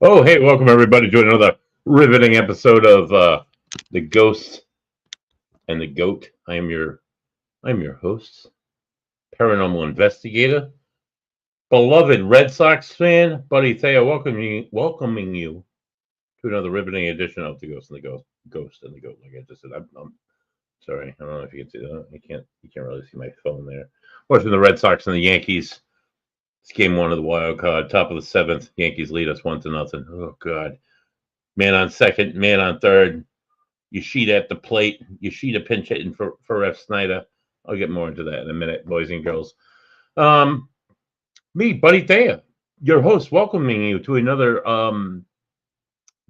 Oh, hey, welcome everybody to another riveting episode of The Ghost and the Goat. I'm your host, paranormal investigator, beloved Red Sox fan, Buddy Thea, welcoming you to another riveting edition of The Ghost and the Goat. Like I just said, I'm sorry, I don't know if you can see that. You can't really see my phone there. Watching the Red Sox and the Yankees. It's game one of the wild card, top of the seventh. Yankees lead us 1-0. Oh God, man on second, man on third. Yoshida at the plate. Yoshida pinch hitting for F. Snyder. I'll get more into that in a minute, boys and girls. Me, Buddy Thea, your host, welcoming you to another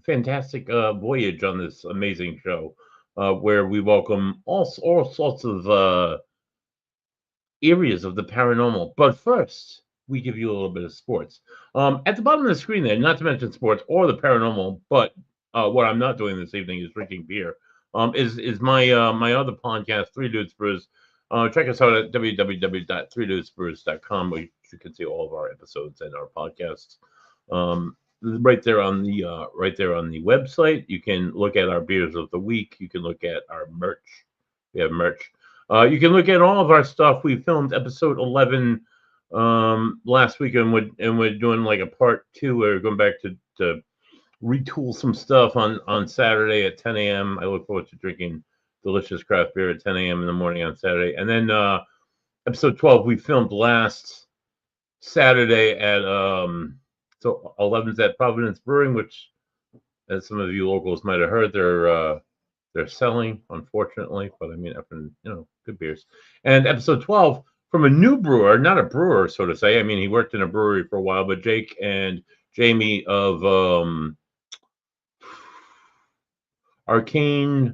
fantastic voyage on this amazing show, where we welcome all sorts of areas of the paranormal. But first, we give you a little bit of sports. At the bottom of the screen there, not to mention sports or the paranormal, but what I'm not doing this evening is drinking beer. Is my my other podcast, Three Dudes Brews. Check us out at www.threedudesbrews.com, where you can see all of our episodes and our podcasts. Right there on the website, you can look at our beers of the week. You can look at our merch. We have merch. You can look at all of our stuff. We filmed episode 11 last week, and we're doing like a part 2. We're going back to retool some stuff on Saturday at 10 a.m. I look forward to drinking delicious craft beer at 10 a.m. in the morning on Saturday. And then episode 12 we filmed last Saturday at so 11's at Providence Brewing, which, as some of you locals might have heard, they're selling, unfortunately, but I mean, good beers. And episode 12 from a new brewer, not a brewer, so to say. I mean, he worked in a brewery for a while, but Jake and Jamie of Arcane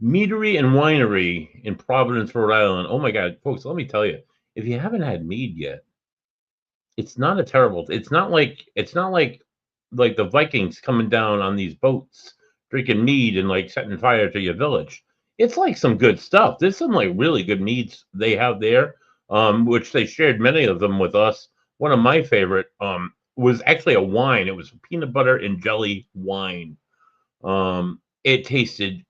Meadery and Winery in Providence, Rhode Island. Oh my God, folks, let me tell you, if you haven't had mead yet, it's not a terrible. It's not like the Vikings coming down on these boats drinking mead and like setting fire to your village. It's like some good stuff. There's some like really good meads they have there, which they shared many of them with us. One of my favorite was actually a wine. It was peanut butter and jelly wine. It tasted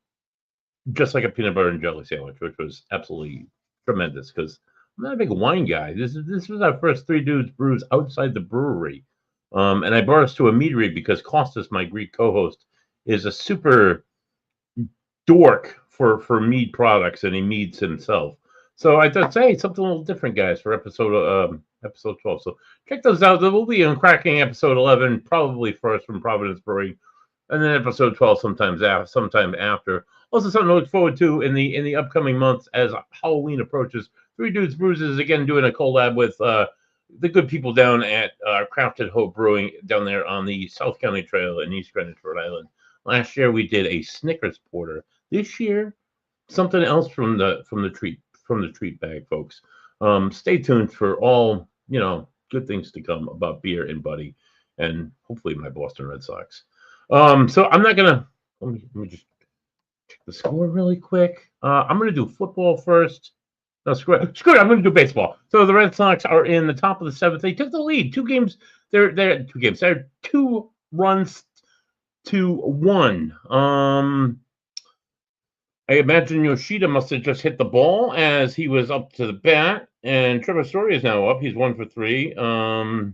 just like a peanut butter and jelly sandwich, which was absolutely tremendous because I'm not a big wine guy. This was our first Three Dudes Brews outside the brewery. And I brought us to a meadery because Costas, my Greek co-host, is a super dork for mead products, and he meads himself. So I thought, hey, something a little different, guys, for episode 12. So check those out. There will be a cracking episode 11, probably first from Providence Brewing, and then episode 12 sometime after. Also, something to look forward to in the upcoming months as Halloween approaches. Three Dudes Brews is again doing a collab with the good people down at Crafted Hope Brewing down there on the South County Trail in East Greenwich, Rhode Island. Last year we did a Snickers porter. This year, something else from the treat bag, folks. Stay tuned for all good things to come about beer and Buddy, and hopefully my Boston Red Sox. So I'm not gonna let me just check the score really quick. I'm gonna do football first. No, screw it. I'm going to do baseball. So the Red Sox are in the top of the seventh. They took the lead. 2 games. They're 2 games. They're 2 runs to 1. I imagine Yoshida must have just hit the ball as he was up to the bat, and Trevor Story is now up. He's 1 for 3. The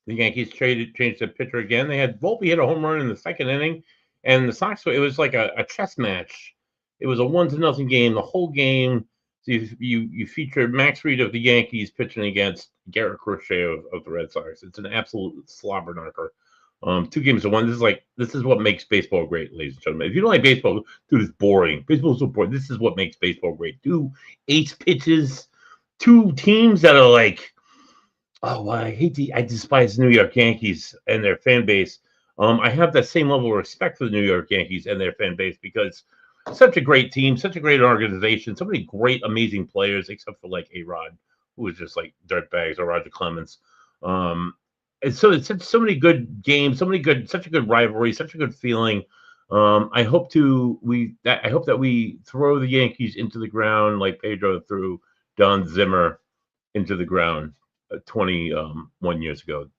Yankees changed the pitcher again. They had Volpe hit a home run in the second inning, and the Sox. It was like a chess match. It was a 1-0 game. The whole game. So you featured Max Reed of the Yankees pitching against Garrett Crochet of the Red Sox. It's an absolute slobber knocker. 2 games to 1. This is what makes baseball great, ladies and gentlemen. If you don't like baseball, dude, it's boring. Baseball's so boring. This is what makes baseball great. 2 ace pitches, 2 teams that are like, oh, I despise New York Yankees and their fan base. I have that same level of respect for the New York Yankees and their fan base because such a great team, such a great organization, so many great, amazing players, except for like A-Rod, who was just like dirtbags, or Roger Clemens. Um, and so it's so many good games, such a good rivalry, such a good feeling. I hope that we throw the Yankees into the ground like Pedro threw Don Zimmer into the ground 21 years ago,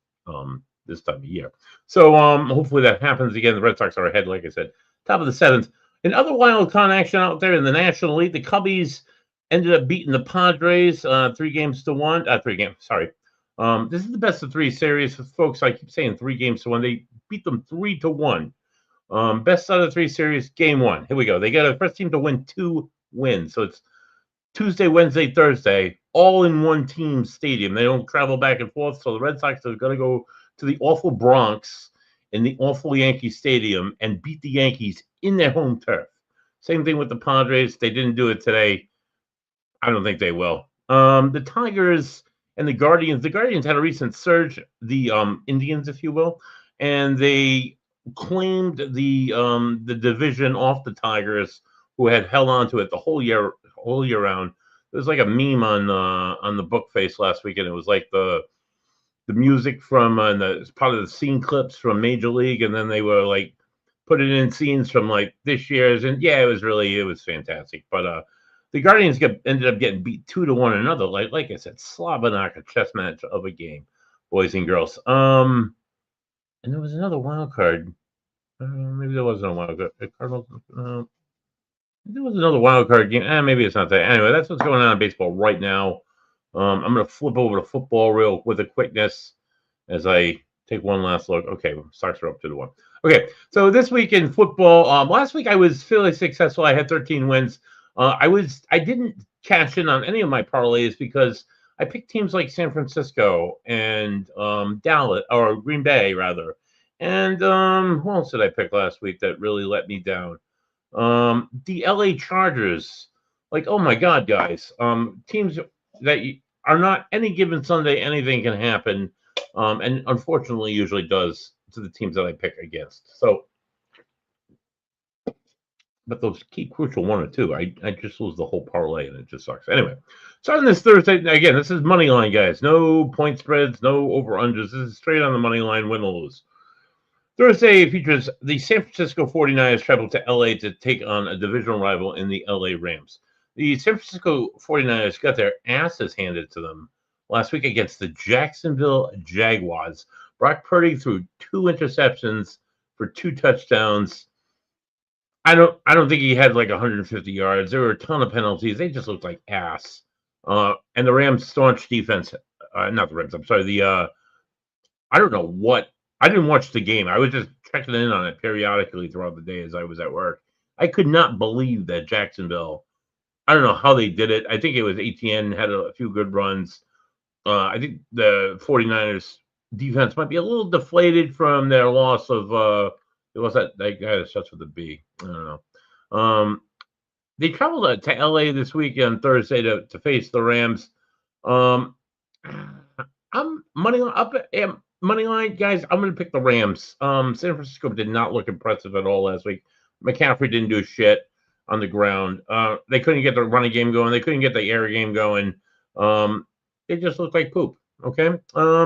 this time of year. So hopefully that happens again. The Red Sox are ahead, like I said, top of the 7th. In other wild card action out there in the National League, the Cubbies ended up beating the Padres 3 games to 1. 3 games, sorry. This is the best of 3 series, folks. I keep saying 3 games to 1. They beat them 3-1. Best out of 3 series, game 1. Here we go. They got a first team to win 2 wins. So it's Tuesday, Wednesday, Thursday, all in one team stadium. They don't travel back and forth. So the Red Sox are going to go to the awful Bronx in the awful Yankee Stadium and beat the Yankees in their home turf. Same thing with the Padres. They didn't do it today. I don't think they will. The Tigers and the Guardians. The Guardians had a recent surge. The Indians, if you will, and they claimed the division off the Tigers, who had held on to it the whole year round. It was like a meme on the book face last week, and it was like the music from the part of the scene clips from Major League, and then they were like putting in scenes from like this year's, and yeah, it was fantastic. But the Guardians ended up getting beat 2-1 another. Like I said, Slobberknocker chess match of a game, boys and girls. And there was another wild card. Maybe there wasn't a wild card. Cardinals. There was another wild card game. Maybe it's not that. Anyway, that's what's going on in baseball right now. I'm going to flip over to football real with a quickness as I take one last look. Okay, Sox are up 2-1. Okay, so this week in football, last week I was fairly successful. I had 13 wins. I didn't cash in on any of my parlays because I picked teams like San Francisco and Dallas, or Green Bay rather. And who else did I pick last week that really let me down? The LA Chargers. Like, oh my God, guys. Teams that are not any given Sunday, anything can happen. And unfortunately usually does to the teams that I pick against. So, but those key crucial 1 or 2, I just lose the whole parlay and it just sucks. Anyway, starting this Thursday, again, this is money line, guys. No point spreads, no over-unders. This is straight on the money line, win or lose. Thursday features the San Francisco 49ers travel to LA to take on a divisional rival in the LA Rams. The San Francisco 49ers got their asses handed to them last week against the Jacksonville Jaguars. Brock Purdy threw 2 interceptions for 2 touchdowns. I don't think he had like 150 yards. There were a ton of penalties. They just looked like ass. And the Rams' staunch defense, not the Rams, I'm sorry, I don't know what. I didn't watch the game. I was just checking in on it periodically throughout the day as I was at work. I could not believe that Jacksonville, I don't know how they did it. I think it was ATN had a few good runs. I think the 49ers defense might be a little deflated from their loss of it was that guy that starts with a B. I don't know. They traveled to LA this week on Thursday to face the Rams. I'm money up. Money line, guys, I'm going to pick the Rams. San Francisco did not look impressive at all last week. McCaffrey didn't do shit on the ground. They couldn't get the running game going. They couldn't get the air game going. It just looked like poop. Okay.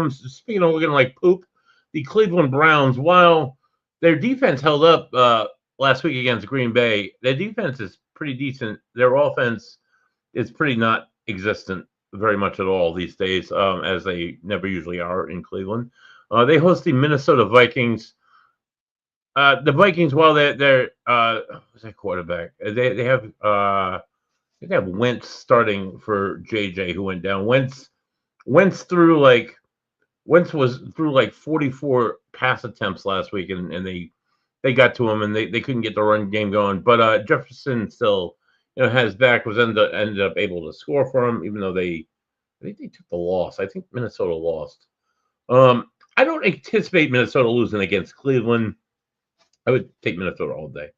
Speaking of looking like poop, the Cleveland Browns, while their defense held up last week against Green Bay, their defense is pretty decent. Their offense is pretty not existent very much at all these days, as they never usually are in Cleveland. They host the Minnesota Vikings. The Vikings, while they're who's that quarterback? They have Wentz starting for JJ, who went down. Wentz was through like 44 pass attempts last week, and they got to him, and they couldn't get the run game going. But Jefferson still, has back, was ended up able to score for him, even though I think they took the loss. I think Minnesota lost. I don't anticipate Minnesota losing against Cleveland. I would take Minnesota all day.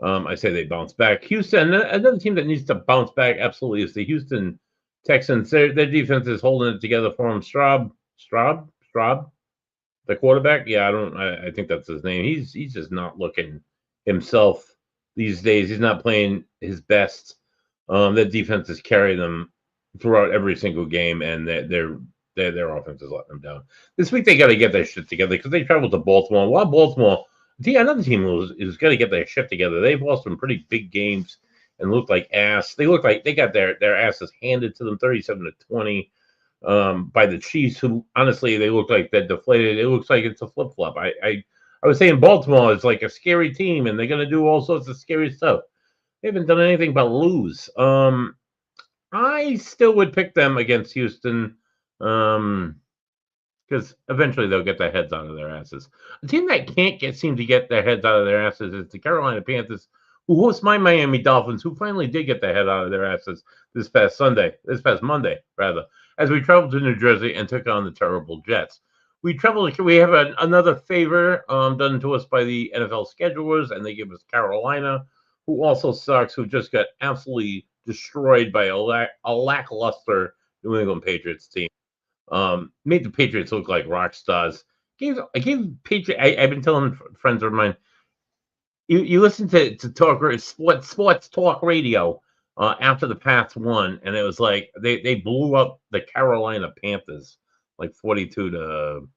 I say they bounce back. Houston, another team that needs to bounce back absolutely is the Houston Texans. Their defense is holding it together for them. Straub, the quarterback. Yeah, I think that's his name. He's just not looking himself these days. He's not playing his best. That defense is carrying them throughout every single game, and their offense is letting them down. This week they got to get their shit together because they traveled to Baltimore. While Baltimore, another team is got to get their shit together. They've lost some pretty big games and looked like ass. They look like they got their asses handed to them, 37-20, by the Chiefs, who honestly they look like they're deflated. It looks like it's a flip flop. I was saying Baltimore is like a scary team, and they're going to do all sorts of scary stuff. They haven't done anything but lose. I still would pick them against Houston, because eventually they'll get their heads out of their asses. A team that can't seem to get their heads out of their asses is the Carolina Panthers, who host my Miami Dolphins, who finally did get their head out of their asses this past Monday, rather, as we traveled to New Jersey and took on the terrible Jets. We have another favor done to us by the NFL schedulers, and they give us Carolina, who also sucks, who just got absolutely destroyed by a lackluster New England Patriots team. Made the Patriots look like rock stars. I've been telling friends of mine, you listen to sports talk radio after the Pats won, and it was like they blew up the Carolina Panthers like 42 to,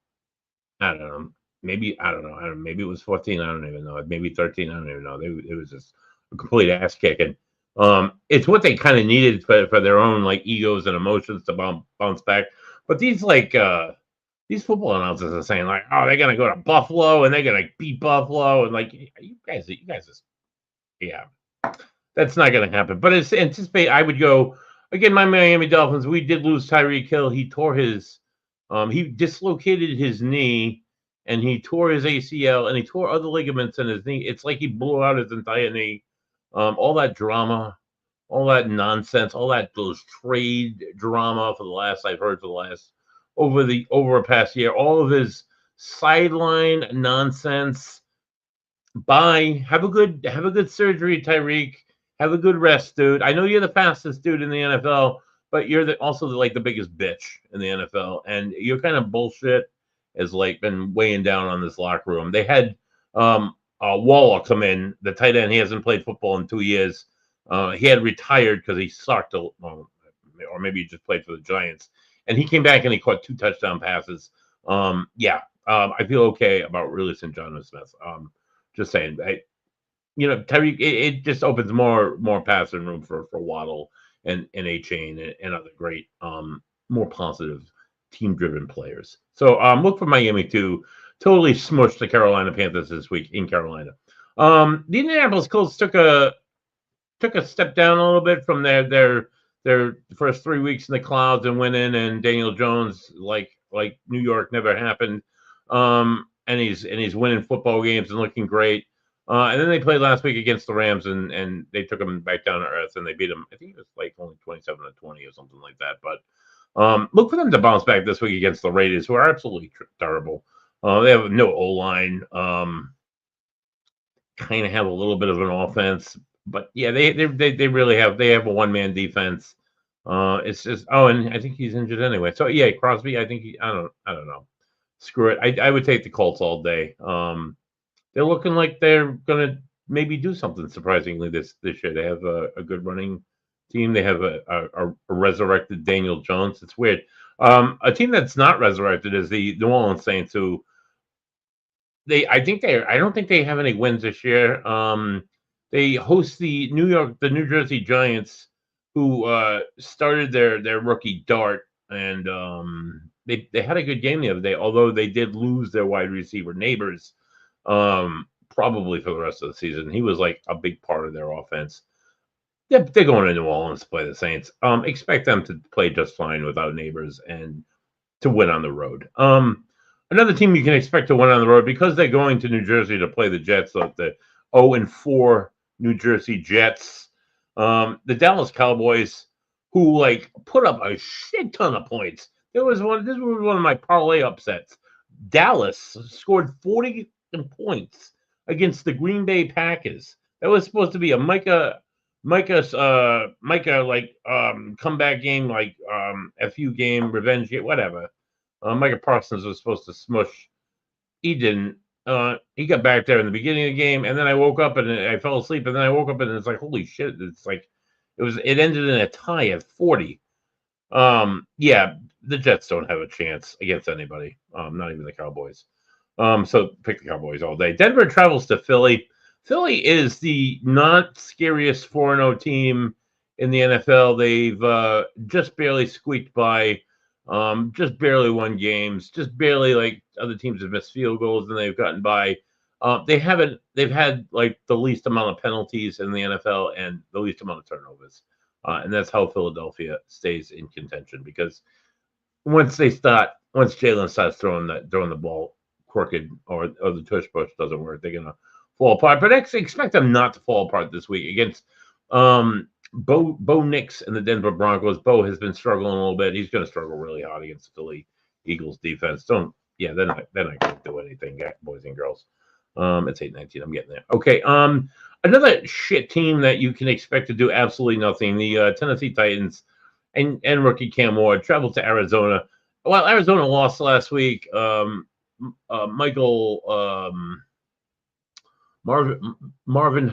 I don't know, maybe it was 14. I don't even know. Maybe 13. I don't even know. It was just a complete ass kicking. It's what they kind of needed for their own like egos and emotions to bounce back. But these football announcers are saying like, oh, they're gonna go to Buffalo and they're gonna beat Buffalo, and like you guys just, yeah, that's not gonna happen. But it's anticipate. I would go again. My Miami Dolphins. We did lose Tyreek Hill. He dislocated his knee, and he tore his ACL, and he tore other ligaments in his knee. It's like he blew out his entire knee. All that drama, all that nonsense, those trade drama I've heard for the last over a past year, all of his sideline nonsense. Bye. Have a good surgery, Tyreek. Have a good rest, dude. I know you're the fastest dude in the NFL, but you're also like the biggest bitch in the NFL, and your kind of bullshit has like been weighing down on this locker room. They had Waller come in, the tight end. He hasn't played football in 2 years. He had retired because he sucked, or maybe he just played for the Giants. And he came back and he caught 2 touchdown passes. I feel okay about releasing Jonnu Smith. Just saying, Tyreek, it just opens more passing room for Waddle and A-Chain and other great, more positive team-driven players. So look for Miami to totally smush the Carolina Panthers this week in Carolina. The Indianapolis Colts took a step down a little bit from their first 3 weeks in the clouds and winning, and Daniel Jones like New York never happened. And he's winning football games and looking great. And then they played last week against the Rams, and they took them back down to earth, and they beat them. I think it was like only 27-20 or something like that. But look for them to bounce back this week against the Raiders, who are absolutely terrible. They have no O-line. Kind of have a little bit of an offense, but yeah, they really have. They have a one-man defense. It's just, and I think he's injured anyway. So yeah, Crosby. I think I don't know. Screw it. I would take the Colts all day. They're looking like they're gonna maybe do something surprisingly this year. They have a good running team. They have a resurrected Daniel Jones. It's weird. A team that's not resurrected is the New Orleans Saints, who I don't think they have any wins this year. They host the New Jersey Giants, who started their rookie Dart, and they had a good game the other day, although they did lose their wide receiver Neighbors, probably for the rest of the season. He was like a big part of their offense. They're going to New Orleans to play the Saints. Expect them to play just fine without Neighbors and to win on the road. Another team you can expect to win on the road, because they're going to New Jersey to play the Jets, like the 0-4 New Jersey Jets. The Dallas Cowboys, who like put up a shit ton of points. This was one of my parlay upsets. Dallas scored 40 points against the Green Bay Packers. That was supposed to be a Micah like comeback game, like FU game, revenge game, whatever. Micah Parsons was supposed to smush. He didn't. He got back there in the beginning of the game, and then I woke up and I fell asleep, and then I woke up and it's like, holy shit! It's like it ended in a tie at 40. Yeah, the Jets don't have a chance against anybody. Not even the Cowboys. So pick the Cowboys all day. Denver travels to Philly. Philly is the not scariest 4-0 team in the NFL. They've just barely squeaked by, just barely won games, just barely like other teams have missed field goals and they've gotten by. They've had like the least amount of penalties in the NFL and the least amount of turnovers. And that's how Philadelphia stays in contention because once Jalen starts throwing the ball crooked or the tush push doesn't work, they're gonna fall apart. But expect them not to fall apart this week against Bo Nix and the Denver Broncos. Bo has been struggling a little bit. He's gonna struggle really hard against the Philly Eagles defense. They're not gonna do anything, boys and girls. It's 8-19. I'm getting there. Okay. Another shit team that you can expect to do absolutely nothing. The Tennessee Titans and rookie Cam Ward traveled to Arizona. Well, Arizona lost last week. Marvin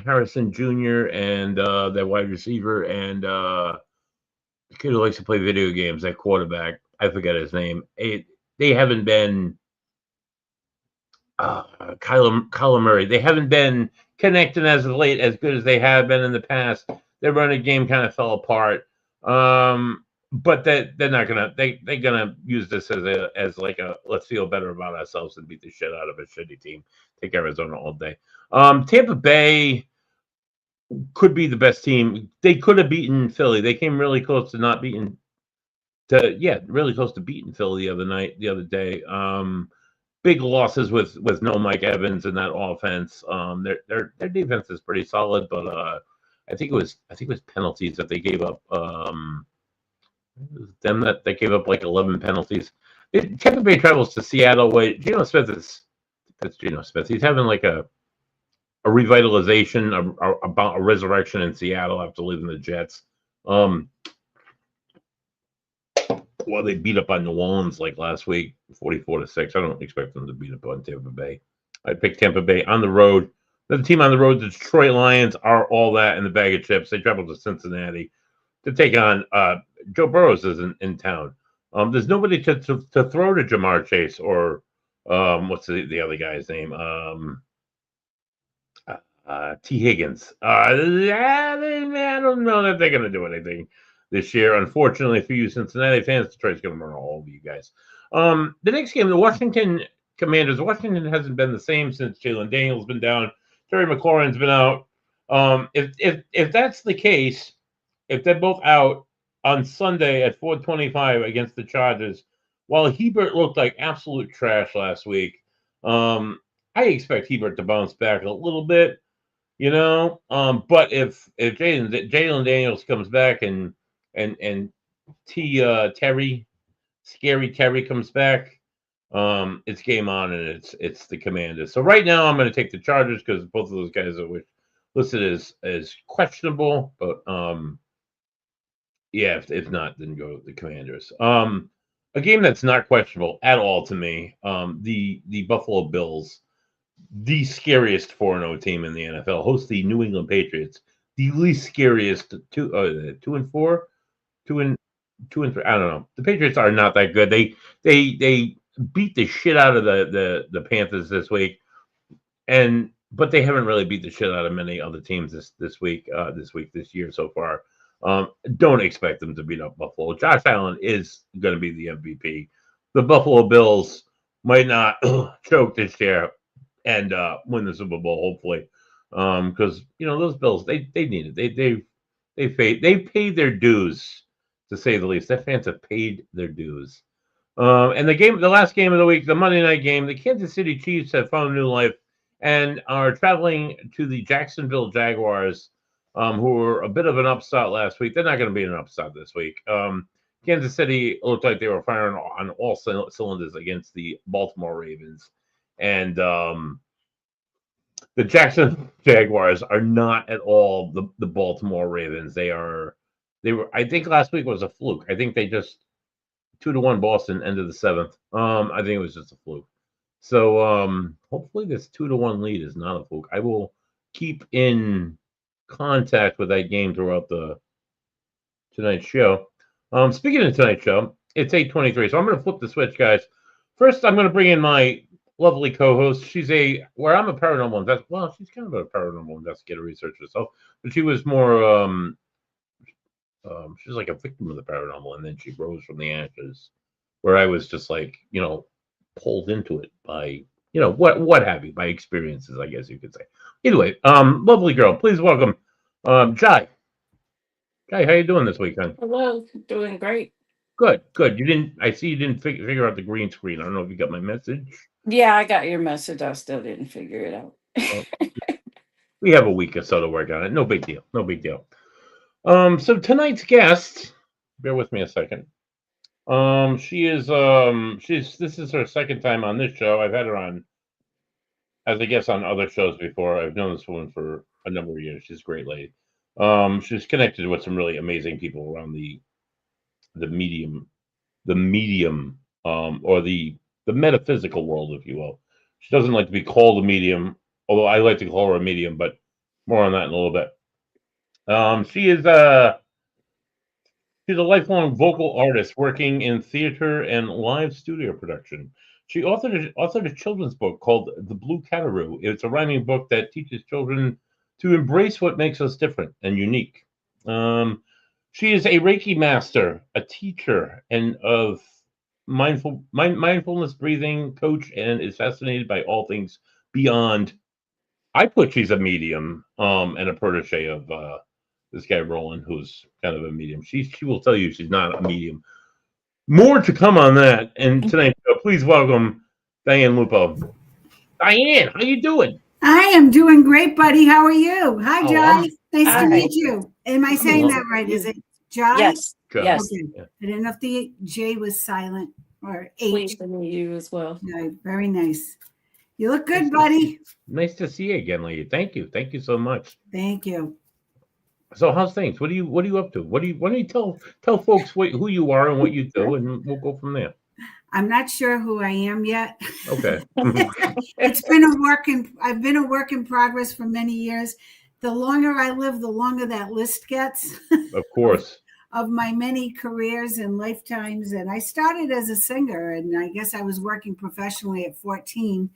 Harrison Jr. and their wide receiver and the kid who likes to play video games, that quarterback, I forget his name. They haven't been Kyler Murray. They haven't been connecting as of late as good as they have been in the past. Their running game kind of fell apart. But they're not gonna they're gonna use this as like a let's feel better about ourselves and beat the shit out of a shitty team. Take Arizona all day. Tampa Bay could be the best team. They could have beaten Philly. They came really close to not beating really close to beating Philly the other day. Big losses with no Mike Evans in that offense. Their defense is pretty solid, but I think it was penalties that they gave up. Them that they gave up like 11 penalties. Tampa Bay travels to Seattle. Wait, that's Geno Smith. He's having like a revitalization, about a resurrection in Seattle after leaving the Jets. Well, they beat up on New Orleans like last week, 44-6. I don't expect them to beat up on Tampa Bay. I picked Tampa Bay on the road. The team on the road, the Detroit Lions, are all that in the bag of chips. They travel to Cincinnati to take on Joe Burrow isn't in town. There's nobody to throw to Jamar Chase or what's the other guy's name? T. Higgins. I don't know that they're going to do anything this year. Unfortunately for you Cincinnati fans, Detroit's going to run all over you guys. The next game, the Washington Commanders. Washington hasn't been the same since Jalen Daniels been down. Terry McLaurin's been out. If that's the case, if they're both out on Sunday at 4:25 against the Chargers, while Hebert looked like absolute trash last week, I expect Hebert to bounce back a little bit, But if Jalen Daniels comes back and Scary Terry comes back, it's game on and it's the Commanders. So right now I'm going to take the Chargers because both of those guys are listed as questionable, but yeah, if not, then go with the Commanders. A game that's not questionable at all to me, the Buffalo Bills, the scariest 4-0 team in the NFL, host the New England Patriots, the least scariest 2-4, 2-3. I don't know. The Patriots are not that good. They beat the shit out of the Panthers this week, but they haven't really beat the shit out of many other teams this year so far. Don't expect them to beat up Buffalo. Josh Allen is going to be the MVP. The Buffalo Bills might not choke this year and win the Super Bowl, hopefully, because those Bills they need it. They paid their dues, to say the least. Their fans have paid their dues. And the last game of the week, the Monday night game, the Kansas City Chiefs have found a new life and are traveling to the Jacksonville Jaguars, who were a bit of an upstart last week. They're not going to be an upstart this week. Kansas City looked like they were firing on all cylinders against the Baltimore Ravens, and the Jackson Jaguars are not at all the Baltimore Ravens. They were. I think last week was a fluke. I think they just 2-1 Boston end of the seventh. I think it was just a fluke. So hopefully this 2-1 lead is not a fluke. I will keep in contact with that game throughout the tonight's show. Speaking of tonight's show, it's 8:23, so I'm going to flip the switch, guys. First, I'm going to bring in my lovely co-host. She's I'm a paranormal investigator. Well, she's kind of a paranormal investigator researcher herself, but she was more she's like a victim of the paranormal, and then she rose from the ashes. Where I was just like, pulled into it by, what have you, by experiences, I guess you could say. Anyway, lovely girl, please welcome Jai. Jai, how you doing this weekend? Hello, doing great. Good. I see you didn't figure out the green screen. I don't know if you got my message. Yeah, I got your message. I still didn't figure it out. We have a week or so to work on it. No big deal. So tonight's guest, bear with me a second. She is this is her second time on this show. I've had her on as a guest on other shows before. I've known this woman for a number of years. She's a great lady. She's connected with some really amazing people around the medium, or the metaphysical world, if you will. She doesn't like to be called a medium, although I like to call her a medium, but more on that in a little bit. She's a lifelong vocal artist working in theater and live studio production. She authored a children's book called The Blue Kataroo. It's a rhyming book that teaches children to embrace what makes us different and unique. She is a Reiki master, a teacher, and of mindfulness breathing coach, and is fascinated by all things beyond. I put she's a medium, and a protege of this guy Roland, who's kind of a medium. She will tell you she's not a medium. More to come on that. And tonight, please welcome Diane Lupo. Diane, how you doing? I am doing great, buddy. How are you? Hi, Jai. Nice to meet you. Am I saying that right? Is it Jai? Yes. Okay. Yeah. I didn't know if the J was silent or H. Pleased to meet you as well. No, very nice. You look good, buddy. Nice to see you again, lady. Thank you. Thank you so much. Thank you. So how's things? What are you up to? Why don't you tell folks who you are and what you do, and we'll go from there. I'm not sure who I am yet. Okay. I've been a work in progress for many years. The longer I live, the longer that list gets. Of course. Of my many careers and lifetimes. And I started as a singer, and I guess I was working professionally at 14.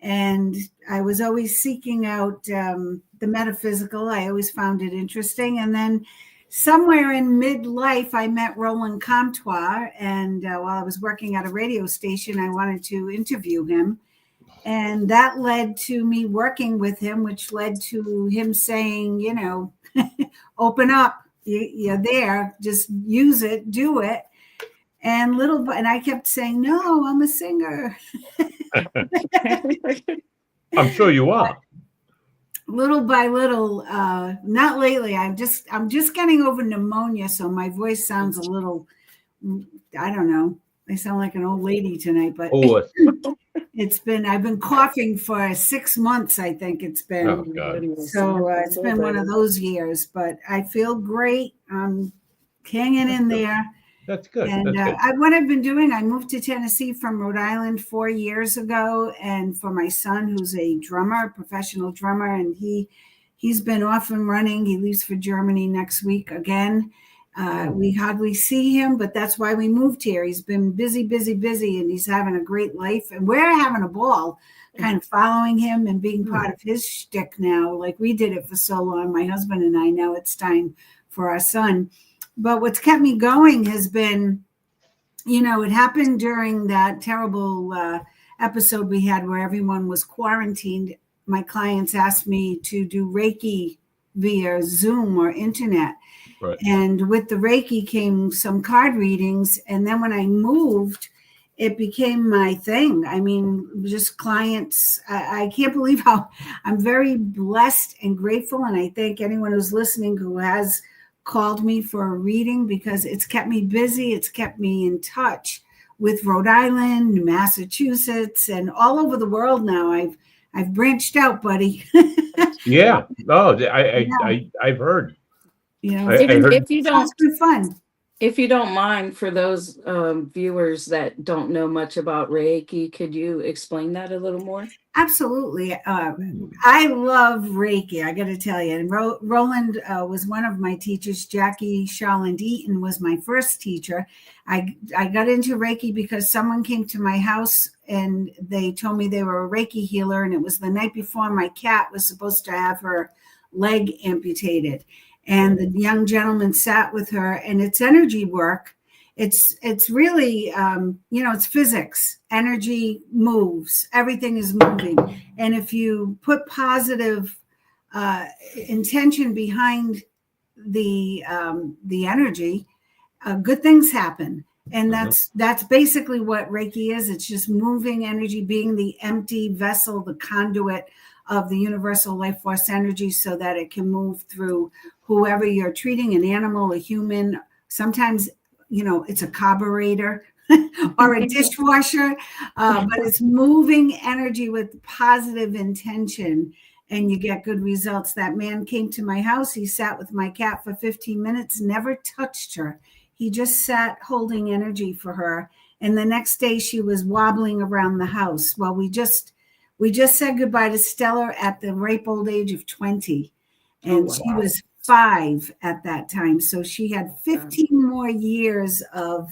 And I was always seeking out the metaphysical. I always found it interesting. And then somewhere in midlife, I met Roland Comtois. And while I was working at a radio station, I wanted to interview him. And that led to me working with him, which led to him saying, open up. You're there. Just use it. Do it. And I kept saying, no, I'm a singer. I'm sure you are. Little by little, not lately. I'm just getting over pneumonia, so my voice sounds a little, I don't know. I sound like an old lady tonight, but I've been coughing for 6 months, I think it's been. Oh, God. So it's been one of those years, but I feel great. I'm hanging in there. That's good. And what I've been doing, I moved to Tennessee from Rhode Island 4 years ago. And for my son, who's a professional drummer, and he's been off and running. He leaves for Germany next week again. We hardly see him, but that's why we moved here. He's been busy, and he's having a great life. And we're having a ball kind of following him and being part of his shtick now. Like we did it for so long, my husband and I. Now it's time for our son. But what's kept me going has been, it happened during that terrible episode we had where everyone was quarantined. My clients asked me to do Reiki via Zoom or internet. Right. And with the Reiki came some card readings. And then when I moved, it became my thing. I mean, just clients. I can't believe how I'm very blessed and grateful. And I thank anyone who's listening who has called me for a reading because it's kept me busy. It's kept me in touch with Rhode Island, Massachusetts, and all over the world now. I've branched out, buddy. Yeah. Oh, Yeah. I've heard. You know, I heard. If you don't, it's good fun. if you don't mind, for those viewers that don't know much about Reiki, could you explain that a little more? Absolutely. I love Reiki, I got to tell you. And Roland was one of my teachers. Jackie Sharland Eaton was my first teacher. I got into Reiki because someone came to my house and they told me they were a Reiki healer. And it was the night before my cat was supposed to have her leg amputated. And the young gentleman sat with her, and it's energy work. It's really, it's physics. Energy moves. Everything is moving. And if you put positive intention behind the energy, good things happen. And that's basically what Reiki is. It's just moving energy, being the empty vessel, the conduit of the universal life force energy so that it can move through whoever you're treating, an animal, a human. Sometimes, it's a carburetor or a dishwasher, but it's moving energy with positive intention, and you get good results. That man came to my house. He sat with my cat for 15 minutes, never touched her. He just sat holding energy for her. And the next day she was wobbling around the house. Well, we just said goodbye to Stella at the ripe old age of 20. And she was 5 at that time. So she had 15 more years of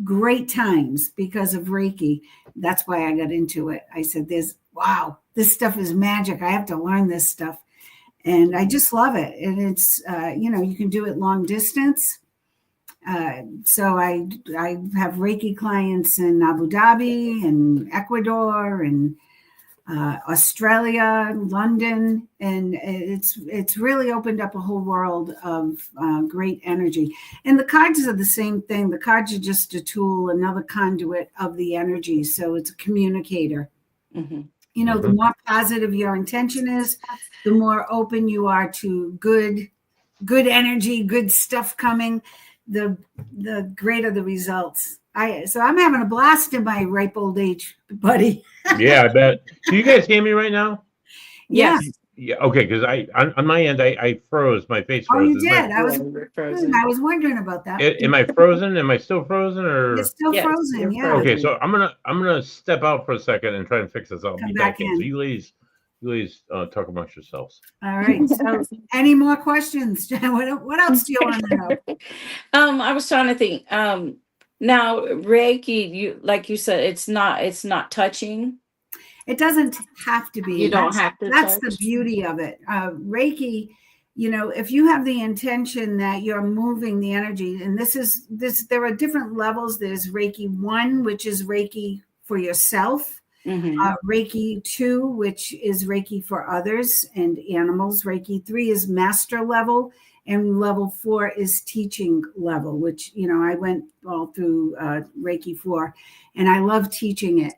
great times because of Reiki. That's why I got into it. I said, this stuff is magic. I have to learn this stuff. And I just love it. And it's, you can do it long distance. So I have Reiki clients in Abu Dhabi and Ecuador and Australia, London, and it's really opened up a whole world of great energy. And the cards are the same thing. The cards are just a tool, another conduit of the energy. So it's a communicator. Mm-hmm. The more positive your intention is, the more open you are to good energy, good stuff coming, the greater the results. So I'm having a blast in my ripe old age, buddy. Yeah, I bet. Do you guys hear me right now? Yes. Yeah. Okay. Because on my end, I froze. My face froze. Oh, you did. I was wondering about that. Am I frozen? Am I still frozen? Or you're still frozen? Yeah. Okay. So I'm gonna step out for a second and try and fix this. I'll be back in. So you ladies talk amongst yourselves. All right. So any more questions? What else do you want to know? I was trying to think. Now Reiki, like you said, it's not touching. It doesn't have to be. You don't have to. That's the beauty of it. Reiki, if you have the intention that you're moving the energy, and there are different levels. There's Reiki 1, which is Reiki for yourself. Mm-hmm. Reiki 2, which is Reiki for others and animals. Reiki 3 is master level. And level 4 is teaching level, which, I went all through Reiki 4, and I love teaching it.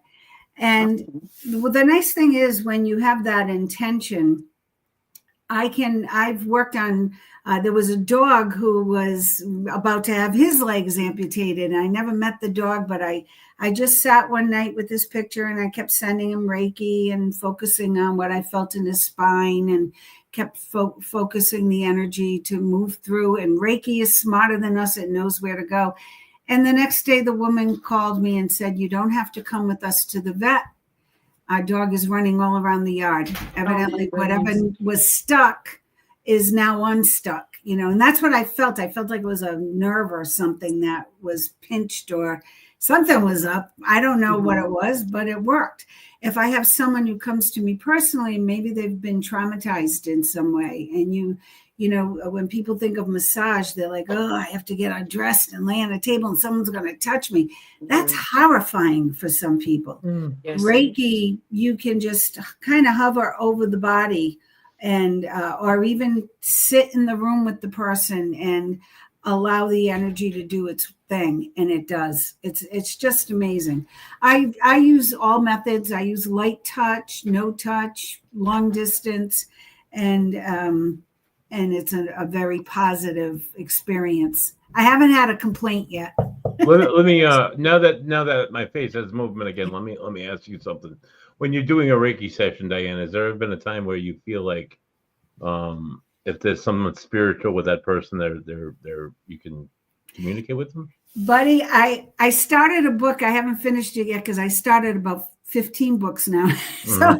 And the nice thing is when you have that intention, I've worked on, there was a dog who was about to have his legs amputated. And I never met the dog, but I just sat one night with this picture and I kept sending him Reiki and focusing on what I felt in his spine and kept focusing the energy to move through. And Reiki is smarter than us. It knows where to go. And the next day, the woman called me and said, you don't have to come with us to the vet. Our dog is running all around the yard. Evidently, whatever was stuck is now unstuck, and that's what I felt. I felt like it was a nerve or something that was pinched or something was up. I don't know what it was, but it worked. If I have someone who comes to me personally, maybe they've been traumatized in some way. And when people think of massage, they're like, oh, I have to get undressed and lay on a table and someone's going to touch me. That's horrifying for some people. Yes. Reiki, you can just kind of hover over the body and or even sit in the room with the person and allow the energy to do its thing, and it does. It's just amazing. I use all methods. I use light touch, no touch, long distance, and and it's a very positive experience. I haven't had a complaint yet. Let me now that my face has movement again, let me ask you something. When you're doing a Reiki session, Diane, has there ever been a time where you feel like if there's someone spiritual with that person, they're you can communicate with them? Buddy, I started a book. I haven't finished it yet because I started about 15 books now. So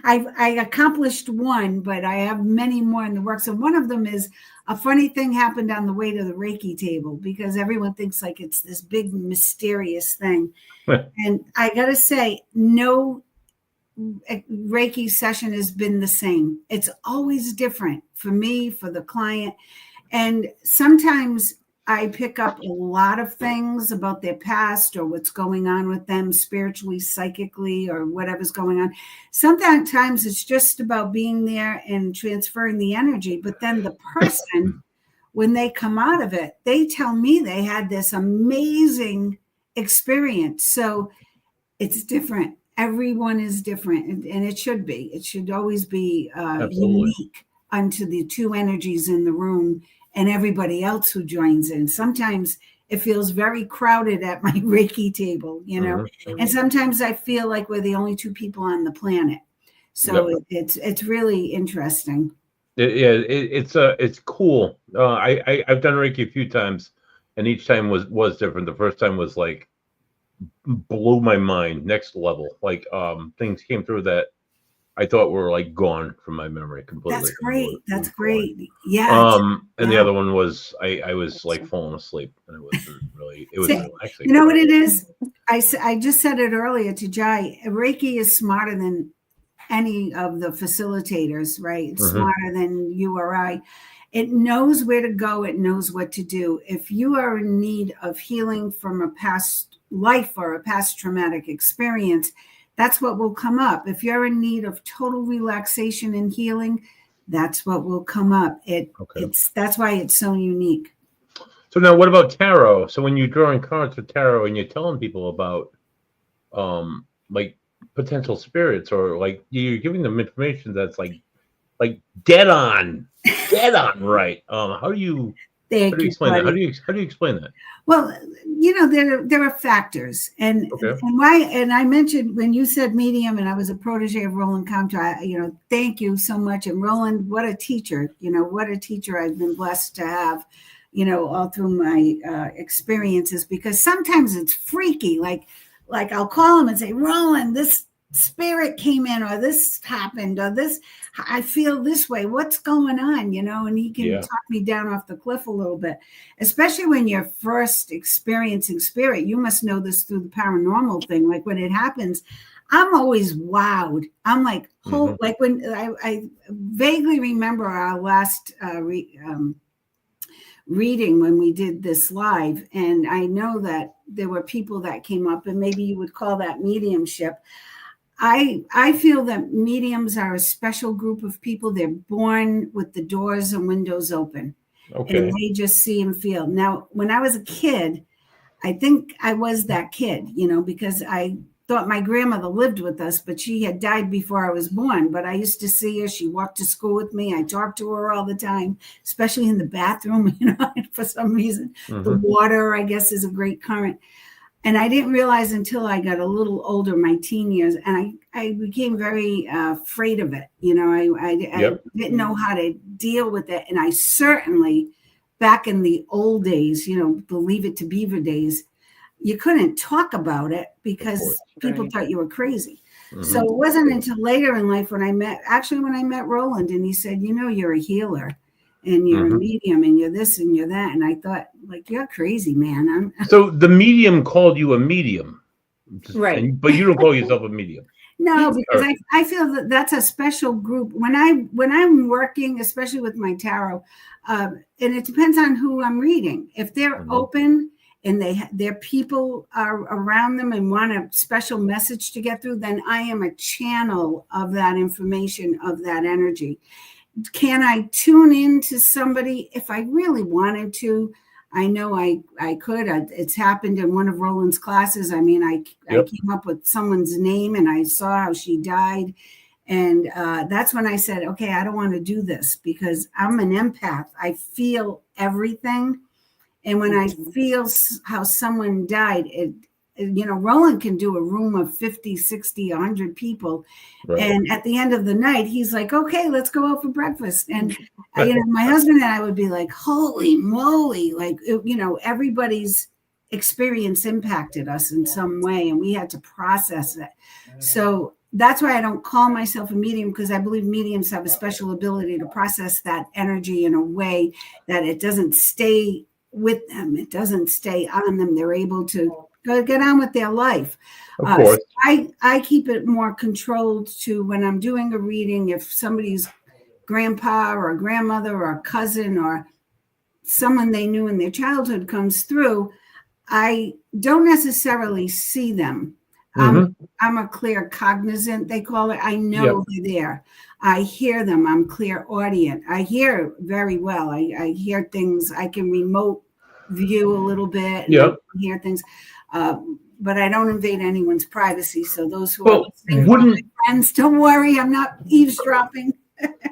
I accomplished one, but I have many more in the works. And one of them is a funny thing happened on the way to the Reiki table, because everyone thinks like it's this big mysterious thing. And I got to say, no Reiki session has been the same. It's always different for me, for the client. And sometimes I pick up a lot of things about their past or what's going on with them spiritually, psychically, or whatever's going on. Sometimes it's just about being there and transferring the energy. But then the person, when they come out of it, they tell me they had this amazing experience. So it's different. Everyone is different, and it should be. It should always be unique unto the two energies in the room and everybody else who joins in. Sometimes it feels very crowded at my Reiki table, you know, and sometimes I feel like we're the only two people on the planet. So it's really interesting. It's cool. I've done Reiki a few times, and each time was different. The first time was like blew my mind, next level. Like things came through that I thought were like gone from my memory completely. That's great. That's great. Yeah. And the other one was I was like falling asleep, and it wasn't really. It was relaxing. You know what it is? I just said it earlier to Jai. Reiki is smarter than any of the facilitators, right? It's smarter than you or I. It knows where to go. It knows what to do. If you are in need of healing from a past life or a past traumatic experience, that's what will come up. If you're in need of total relaxation and healing, that's what will come up. That's why it's so unique. So now what about tarot? So when you're drawing cards for tarot and you're telling people about like potential spirits, or like you're giving them information that's like dead on right. How do you explain that? How do you explain that? Well, you know, there are factors, and why. And I mentioned when you said medium, and I was a protege of Roland Comtois. You know, thank you so much. And Roland, what a teacher! You know, what a teacher I've been blessed to have. You know, all through my experiences, because sometimes it's freaky. Like I'll call him and say, Roland, this spirit came in, or this happened, or this, I feel this way. What's going on? You know, and he can talk me down off the cliff a little bit, especially when you're first experiencing spirit. You must know this through the paranormal thing. Like when it happens, I'm always wowed. I'm like, like when I vaguely remember our last reading when we did this live, and I know that there were people that came up, and maybe you would call that mediumship. I feel that mediums are a special group of people. They're born with the doors and windows open, and they just see and feel. Now, when I was a kid, I think I was that kid, you know, because I thought my grandmother lived with us, but she had died before I was born. But I used to see her. She walked to school with me. I talked to her all the time, especially in the bathroom, you know, for some reason. The water, I guess, is a great current. And I didn't realize until I got a little older, my teen years, and I became very afraid of it. You know, I didn't know how to deal with it. And I certainly, back in the old days, you know, Believe It to Beaver days, you couldn't talk about it because people thought you were crazy. So it wasn't until later in life when I met Roland, and he said, you know, you're a healer. And you're a medium, and you're this and you're that. And I thought, like, you're crazy, man. So the medium called you a medium, right? But you don't call yourself a medium. No, because I feel that that's a special group. When I'm working, especially with my tarot, and it depends on who I'm reading. If they're open and their people are around them and want a special message to get through, then I am a channel of that information, of that energy. Can I tune into somebody if I really wanted to? I know I could. It's happened in one of Roland's classes. I mean, I came up with someone's name, and I saw how she died, And that's when I said, okay, I don't want to do this because I'm an empath. I feel everything. And when I feel how someone died, Roland can do a room of 50, 60, 100 people. Right. And at the end of the night, he's like, okay, let's go out for breakfast. And, my husband and I would be like, holy moly, like, everybody's experience impacted us in some way, and we had to process it. So that's why I don't call myself a medium, because I believe mediums have a special ability to process that energy in a way that it doesn't stay with them. It doesn't stay on them. They're able to go get on with their life. Of course. So I keep it more controlled to when I'm doing a reading. If somebody's grandpa or a grandmother or a cousin or someone they knew in their childhood comes through, I don't necessarily see them. I'm a clear cognizant, they call it. I know they're there. I hear them. I'm clairaudient. I hear very well. I hear things. I can remote view a little bit and I can hear things. But I don't invade anyone's privacy. So those who are listening, my friends, don't worry, I'm not eavesdropping.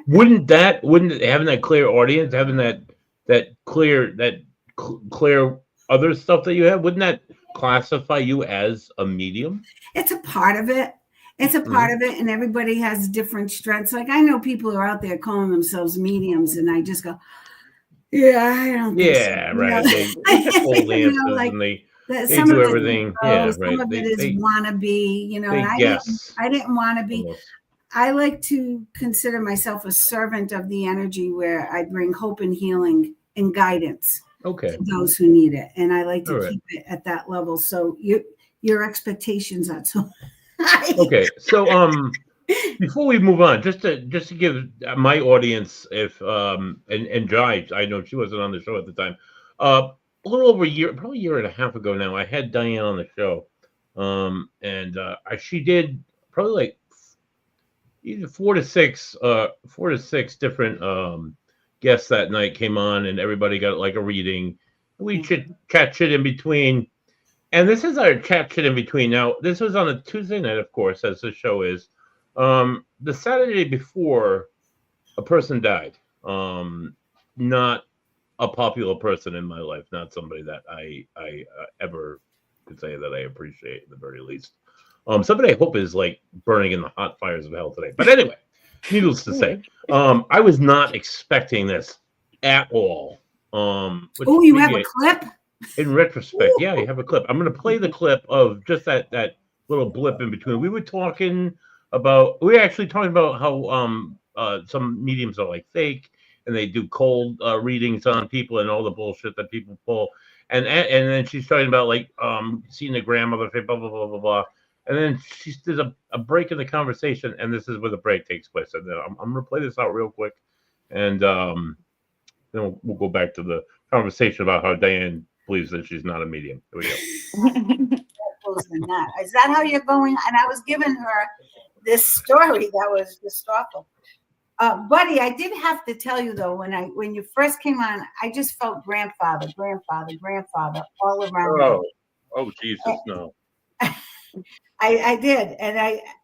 Wouldn't having that clear audience, having that clear other stuff that you have, wouldn't that classify you as a medium? It's a part of it. It's a part of it, and everybody has different strengths. Like I know people who are out there calling themselves mediums, and I just go, yeah, I don't think so. Right. They hold answers and they do everything. Some of it is wannabe, and I didn't want to be. Almost. I like to consider myself a servant of the energy where I bring hope and healing and guidance to those who need it. And I like to keep it at that level. So your expectations are so high. Okay. So before we move on, just to give my audience, if and Jai, I know she wasn't on the show at the time, a little over a year, probably a year and a half ago now, I had Diane on the show. And she did probably like either four to six different guests that night came on, and everybody got like a reading. We chat shit in between, and this is our chat shit in between. Now, this was on a Tuesday night, of course, as the show is. The Saturday before, a person died. Not a popular person in my life, not somebody that I ever could say that I appreciate at the very least. Somebody I hope is like burning in the hot fires of hell today. But anyway, needless to say, I was not expecting this at all. You have a clip? In retrospect, yeah, you have a clip. I'm going to play the clip of just that little blip in between. We were actually talking about how some mediums are like fake and they do cold readings on people and all the bullshit that people pull. And then she's talking about like seeing the grandmother, blah, blah, blah, blah, blah. And then there's a break in the conversation, and this is where the break takes place. And I'm going to play this out real quick, and then we'll go back to the conversation about how Diane believes that she's not a medium. Here we go. Is that how you're going? And I was giving her this story that was just awful. Buddy, I did have to tell you, though, when you first came on, I just felt grandfather all around me. Oh, Jesus, no. I did, and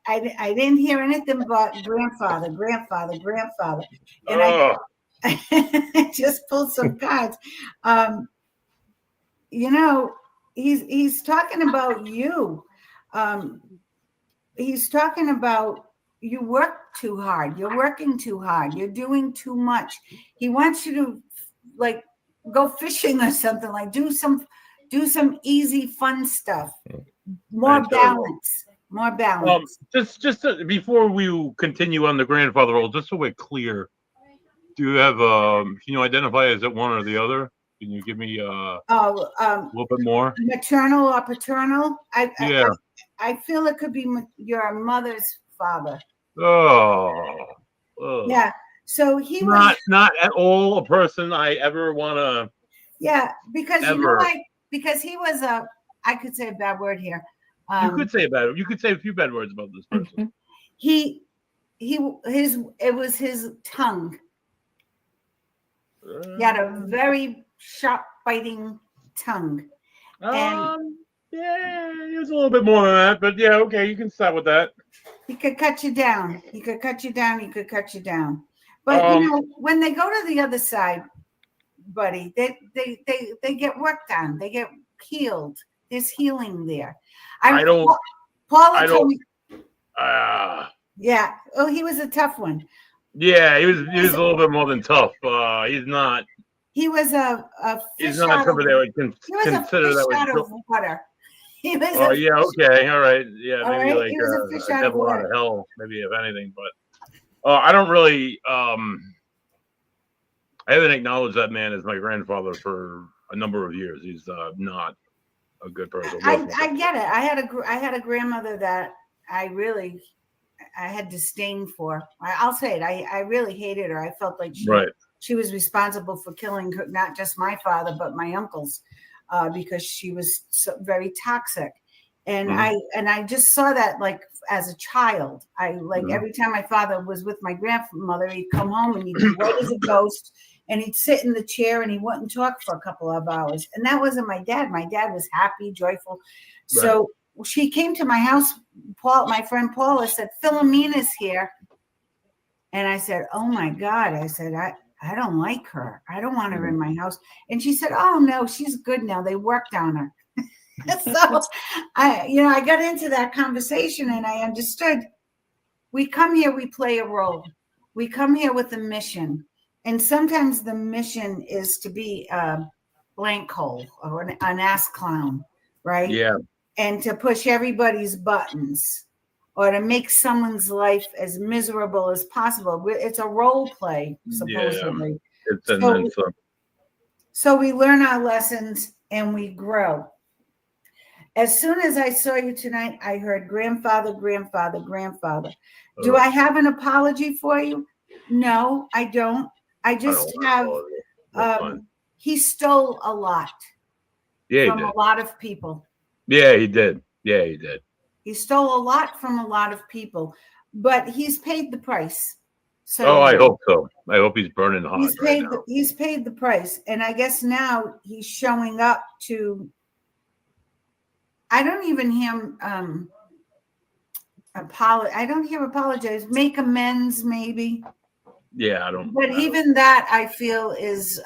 I didn't hear anything but grandfather, and I just pulled some cards. He's talking about you. He's talking about you work too hard. You're working too hard. You're doing too much. He wants you to like go fishing or something, like do some easy, fun stuff. More balance. Just before we continue on the grandfather role, just so we're clear, do you have can you identify as it one or the other? Can you give me a little bit more? Maternal or paternal? I feel it could be your mother's father. Yeah. So he was not at all a person I ever want to. Yeah, because because he was I could say a bad word here. You could say a few bad words about this person. It was his tongue. He had a very sharp, biting tongue. Yeah, he was a little bit more than that, but yeah, okay, you can start with that. He could cut you down. He could cut you down. He could cut you down. But you know, when they go to the other side, buddy, they get worked on. They get healed. There's healing there. Paula told me. Yeah. Oh, he was a tough one. Yeah, he was a little bit more than tough. He's not. He was a fish. He's not somebody that would consider that out of water. He was yeah, okay, all right, yeah, all maybe right? like He was a fish a out of devil out water. of hell, maybe if anything. But I don't really. I haven't acknowledged that man as my grandfather for a number of years. He's not a good person. I get it. I had a grandmother that I had disdain for. I'll say it. I really hated her. I felt like she was responsible for killing not just my father but my uncles, because she was very toxic. And I just saw that like as a child. Every time my father was with my grandmother, he'd come home and he'd be white as a ghost, and he'd sit in the chair and he wouldn't talk for a couple of hours. And that wasn't my dad. My dad was happy, joyful. Right. So she came to my house. My friend Paula said, "Philomena's here." And I said, "Oh my God." I said, I don't like her. I don't want her in my house. And she said, "Oh no, she's good now. They worked on her." So I got into that conversation and I understood. We come here, we play a role. We come here with a mission. And sometimes the mission is to be a blank hole or an ass clown, right? Yeah. And to push everybody's buttons or to make someone's life as miserable as possible. It's a role play, supposedly. Yeah. So we learn our lessons and we grow. As soon as I saw you tonight, I heard grandfather, grandfather, grandfather. Do I have an apology for you? No, I don't. I just have, he stole a lot from a lot of people. Yeah, he did. Yeah, he did. He stole a lot from a lot of people, but he's paid the price. So I hope so. I hope he's burning hot. He's paid the price. And I guess now he's showing up to, I don't even hear him apologize, make amends maybe. Yeah, I don't. But even that I feel is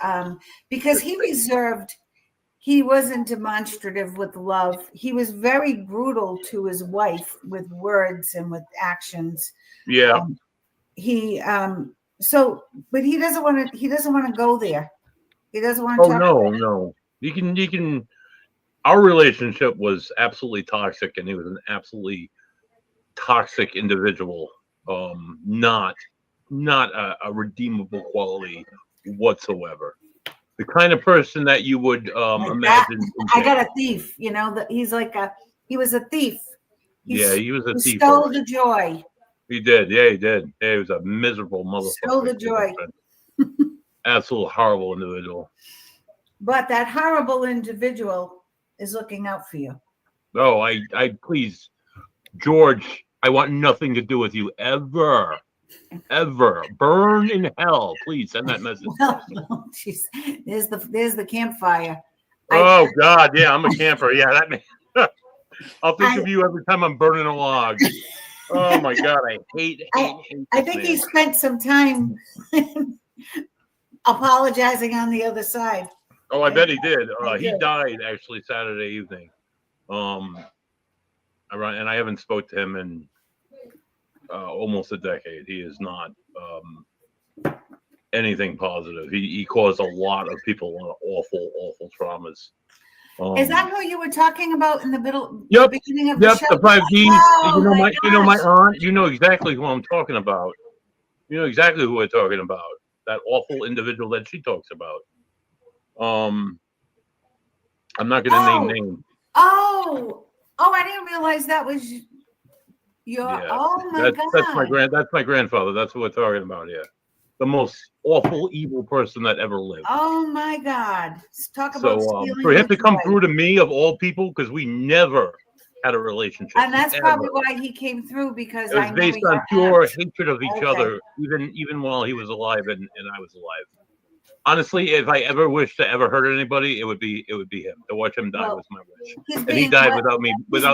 because he wasn't demonstrative with love. He was very brutal to his wife with words and with actions. Yeah. But he doesn't want to go there. He doesn't want to talk. No. You can our relationship was absolutely toxic and he was an absolutely toxic individual. Not a redeemable quality whatsoever. The kind of person that you would imagine. I got a thief, he's like he was a thief. He was a thief. He stole the joy. He did. Yeah, he did. Yeah, he was a miserable motherfucker. Stole the joy. Absolute horrible individual. But that horrible individual is looking out for you. Oh, I please, George, I want nothing to do with you ever. Ever. Burn in hell. Please send that message. Well, there's the campfire. God, yeah, I'm a camper. Yeah, that means I'll think of you every time I'm burning a log. Oh my God, I hate I think he spent some time apologizing on the other side. Oh, I bet he did. He died actually Saturday evening. And I haven't spoke to him in almost a decade. He is not anything positive. He caused a lot of people awful traumas. Is that who you were talking about in the beginning of the show? The 5Ds. Oh, you know my aunt. You know exactly who I'm talking about. You know exactly who we're talking about. That awful individual that she talks about. I'm not going to name names. Oh, I didn't realize that was your. Yeah. Oh my God. That's my grandfather. That's what we're talking about here. The most awful, evil person that ever lived. Oh my God! Talk about stealing. For him to come through to me of all people, because we never had a relationship, and that's probably why he came through, because it was based on pure hatred of each other, even while he was alive and I was alive. Honestly, if I ever wish to ever hurt anybody, it would be him. To watch him die was my wish, and he died without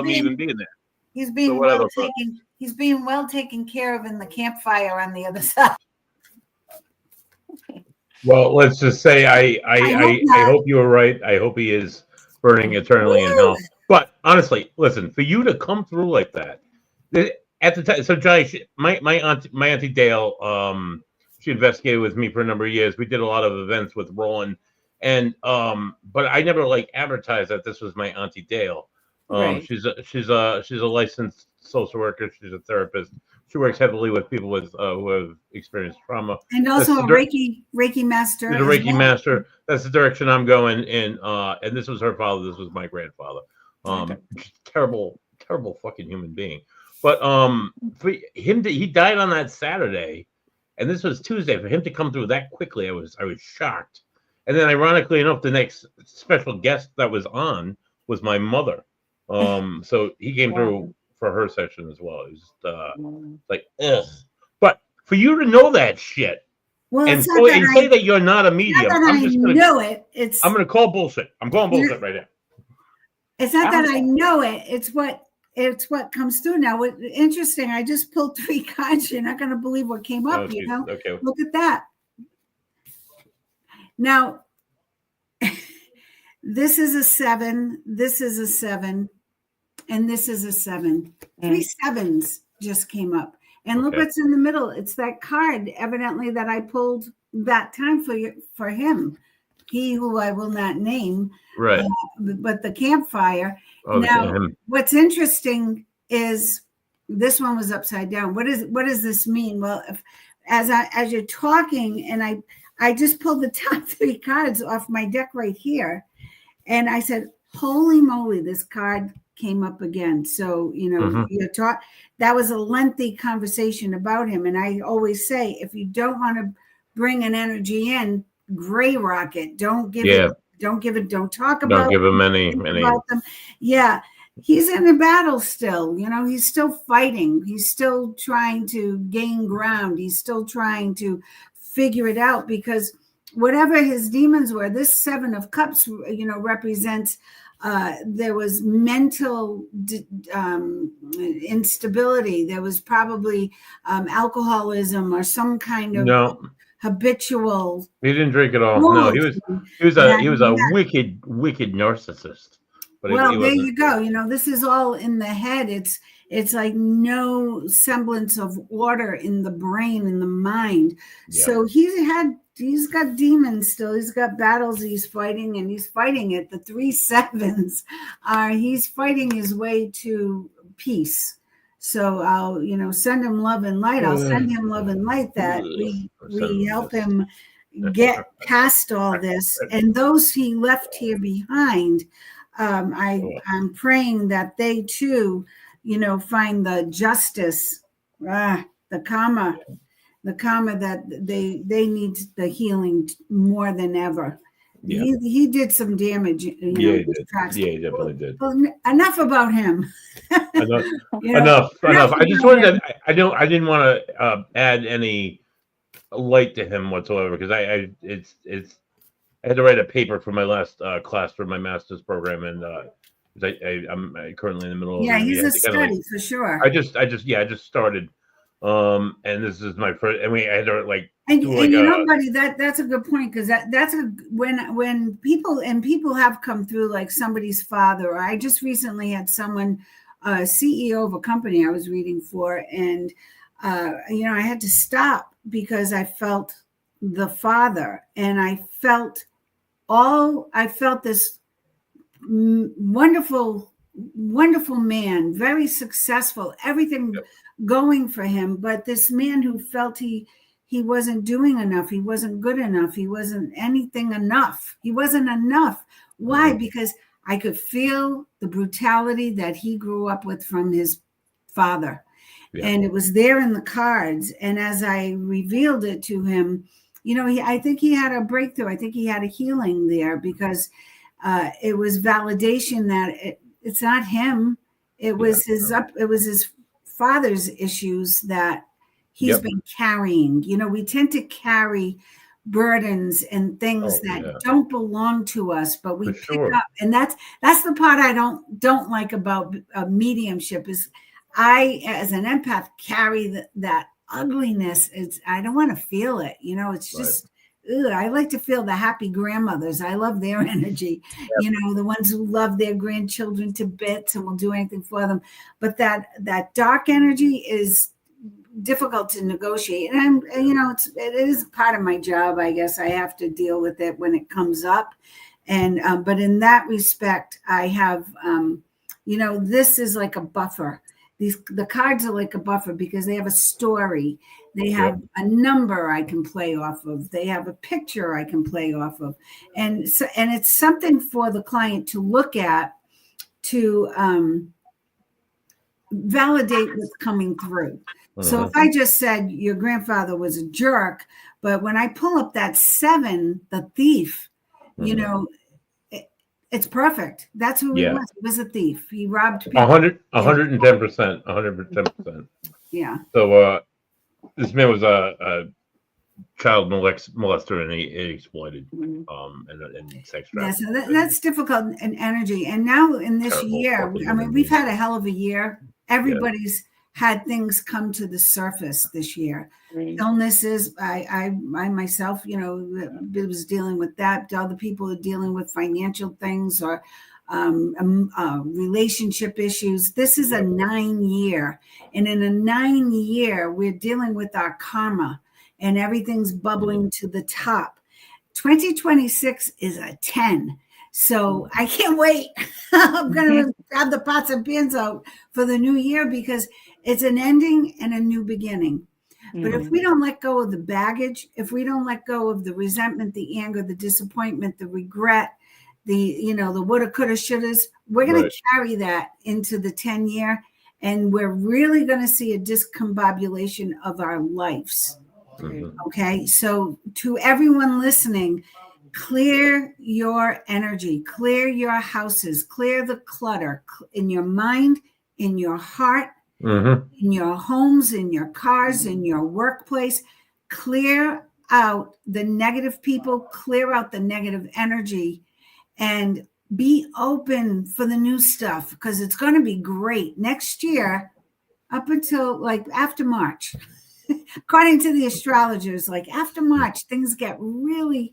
me even being there. He's being He's being well taken care of in the campfire on the other side. Well, let's just say hope I not. hope you were right. I hope he is burning eternally in hell. But honestly, listen, for you to come through like that, at the time, so Johnny, my auntie Dale, she investigated with me for a number of years. We did a lot of events with Roland, and but I never like advertised that this was my auntie Dale. Right. She's a licensed social worker. She's a therapist. She works heavily with people with who have experienced trauma. And also a Reiki master. She's a Reiki master. That's the direction I'm going in. And this was her father. This was my grandfather. Terrible fucking human being. But for him he died on that Saturday, and this was Tuesday. For him to come through that quickly, I was shocked. And then, ironically enough, the next special guest that was on was my mother. So he came through for her session as well. It was just like, ugh. But for you to know that shit, well, and say that you're not a medium, I'm going to call bullshit. I'm calling bullshit right now. It's not that I know it. It's what comes through now. What interesting. I just pulled 3 cards. You're not going to believe what came up. You know. Okay. Look at that. Now, this is a 7. This is a 7. And this is a 7. 3 sevens just came up. And look what's in the middle. It's that card, evidently, that I pulled that time for him. He who I will not name. Right. But the campfire. Oh, now, what's interesting is this one was upside down. What does this mean? Well, as you're talking, and I just pulled the top 3 cards off my deck right here. And I said, holy moly, this card came up again. So, you know, that was a lengthy conversation about him. And I always say, if you don't want to bring an energy in, gray rocket. Don't give it. Don't talk about. Don't give him any. About them. Yeah, he's in a battle still. You know, he's still fighting. He's still trying to gain ground. He's still trying to figure it out, because whatever his demons were, this 7 of Cups, you know, represents. There was mental instability. There was probably alcoholism or some kind of habitual. He didn't drink at all. No, he was a wicked narcissist. But there you go. You know, this is all in the head. It's like no semblance of order in the brain, in the mind. Yeah. So he's got demons still. He's got battles he's fighting, and he's fighting it. The 3 sevens he's fighting his way to peace. So I'll, you know, send him love and light. I'll send him love and light that we help him get past all this. And those he left here behind, I'm praying that they too, you know, find the justice, the karma that they need, the healing more than ever. Yeah. He did some damage. He definitely did. Well, enough about him. Enough. I just wanted to. I didn't want to add any light to him whatsoever, because I had to write a paper for my last class for my master's program, and I'm currently in the middle of. Yeah, he's a study for sure. I just started. And this is my first, and we had to and you know, buddy, that's a good point, because that's when people have come through, like somebody's father. I just recently had someone, CEO of a company I was reading for, and you know, I had to stop because I felt the father, and I felt this wonderful man, very successful, everything going for him, but this man who felt he wasn't doing enough, he wasn't good enough, he wasn't anything enough, he wasn't enough. Why? Because I could feel the brutality that he grew up with from his father, and it was there in the cards. And as I revealed it to him, you know, I think he had a breakthrough. I think he had a healing there, because it was validation that it's not him. It was his father's issues that he's been carrying. You know, we tend to carry burdens and things that don't belong to us, but we pick up. And that's the part I don't like about mediumship is I, as an empath, carry that ugliness. I don't want to feel it. It's just, I like to feel the happy grandmothers. I love their energy, the ones who love their grandchildren to bits and will do anything for them. But that dark energy is difficult to negotiate. And it is part of my job. I guess I have to deal with it when it comes up. And, but in that respect, I have, this is like a buffer. The cards are like a buffer because they have a story. They have a number I can play off of. They have a picture I can play off of. And so, and it's something for the client to look at to validate what's coming through. So if I just said your grandfather was a jerk, but when I pull up that 7, the thief, it's perfect. That's who he was. He was a thief. He robbed people. 110%. 110%. Yeah. So this man was a child molester, and he exploited and sex trafficking. Yeah, so that's difficult in energy. And now in this year, we've had a hell of a year. Everybody's had things come to the surface this year. Illnesses. I myself, was dealing with that. Other people are dealing with financial things or relationship issues. This is a 9-year, and in a 9-year, we're dealing with our karma, and everything's bubbling to the top. 2026 is a 10. So I can't wait. I'm going to have the pots and pans out for the new year because it's an ending and a new beginning. But if we don't let go of the baggage, if we don't let go of the resentment, the anger, the disappointment, the regret, the woulda, coulda, shouldas, we're going to carry that into the 10-year, and we're really going to see a discombobulation of our lives. Okay, so to everyone listening, clear your energy, clear your houses, clear the clutter in your mind, in your heart, in your homes, in your cars, in your workplace. Clear out the negative people, clear out the negative energy, and be open for the new stuff because it's going to be great next year up until like after March. According to the astrologers, like after March, things get really,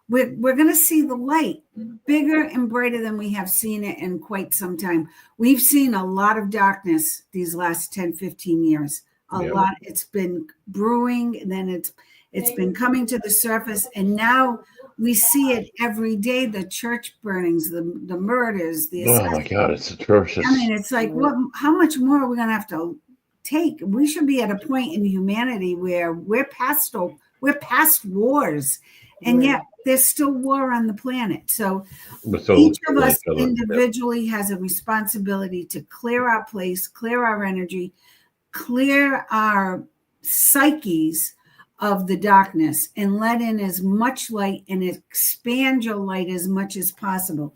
we're going to see the light bigger and brighter than we have seen it in quite some time. We've seen a lot of darkness these last 10, 15 years. A lot. It's been brewing, and then it's been coming to the surface, and now we see it every day. The church burnings, the murders, the oh my God, it's atrocious. I mean, it's like, how much more are we going to have to take? We should be at a point in humanity where we're past wars, and yet there's still war on the planet. So each of us individually has a responsibility to clear our place, clear our energy, clear our psyches of the darkness, and let in as much light and expand your light as much as possible.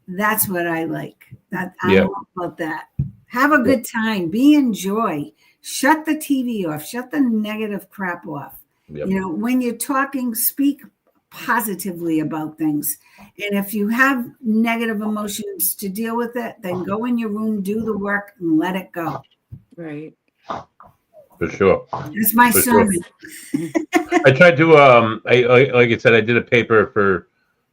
That's what I like. I'm all about that. Have a good time. Be in joy. Shut the TV off. Shut the negative crap off. When you're talking, speak positively about things. And if you have negative emotions to deal with it, then go in your room, do the work, and let it go. Right. For sure. It's my sermon. Sure. I tried to like I said, I did a paper for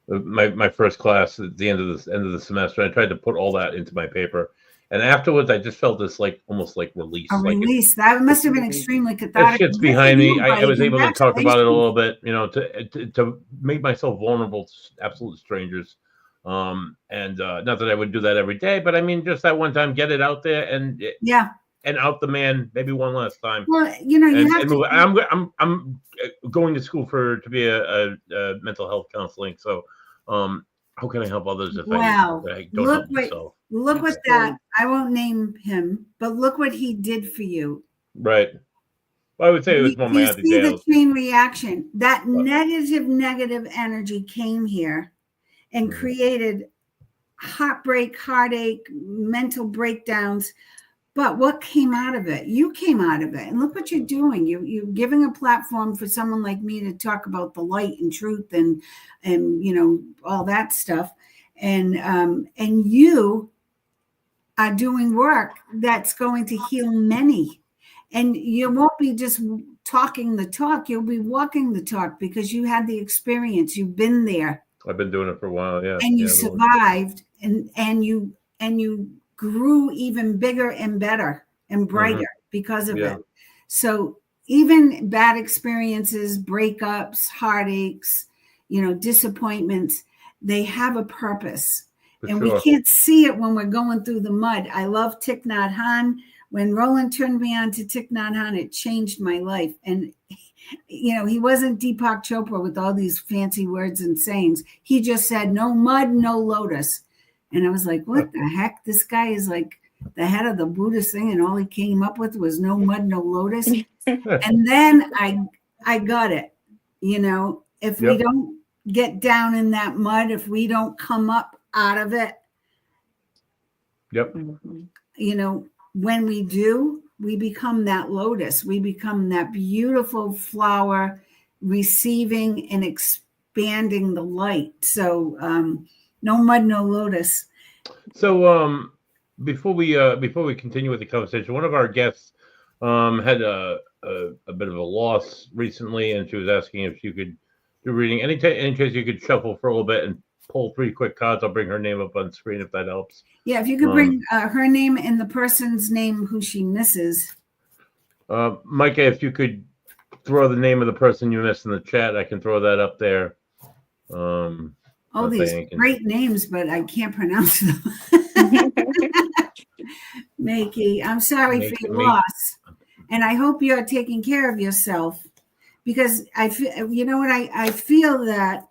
my first class at the end of the semester. I tried to put all that into my paper, and afterwards I just felt this almost like release. A release. That must have been extremely cathartic. That shit's behind me. I was able to talk about it a little bit, to make myself vulnerable to absolute strangers. And not that I would do that every day, but I mean, just that one time, get it out there and out the man maybe one last time. Well, you have to. I'm going to school to be a mental health counseling. So, how can I help others if I don't help myself? Look what that. I won't name him, but look what he did for you. Right. Well, I would say it was more my Auntie Dale. The chain reaction. That negative energy came here and created heartbreak, heartache, mental breakdowns. But what came out of it? You came out of it. And look what you're doing. You're giving a platform for someone like me to talk about the light and truth and all that stuff. And you are doing work that's going to heal many. And you won't be just talking the talk, you'll be walking the talk because you had the experience, you've been there. I've been doing it for a while, yeah. And you Yeah, survived, and you grew even bigger and better and brighter because of it. So even bad experiences, breakups, heartaches, disappointments, they have a purpose. We can't see it when we're going through the mud. I love Thich Nhat Hanh. When Roland turned me on to Thich Nhat Hanh, it changed my life. And, he wasn't Deepak Chopra with all these fancy words and sayings. He just said, no mud, no lotus. And I was like, what the heck? This guy is like the head of the Buddhist thing, and all he came up with was no mud, no lotus. And then I got it. If we don't get down in that mud, if we don't come up out of it, when we do, we become that lotus. We become that beautiful flower, receiving and expanding the light. So no mud, no lotus. So before we continue with the conversation, one of our guests had a bit of a loss recently, and she was asking if you could do reading. Any chance you could shuffle for a little bit and pull 3 quick cards? I'll bring her name up on screen if that helps. Yeah, if you could bring her name and the person's name who she misses. Micah, if you could throw the name of the person you missed in the chat, I can throw that up there. These great names, but I can't pronounce them. Makey, I'm sorry for your loss. And I hope you're taking care of yourself, because I feel, I feel that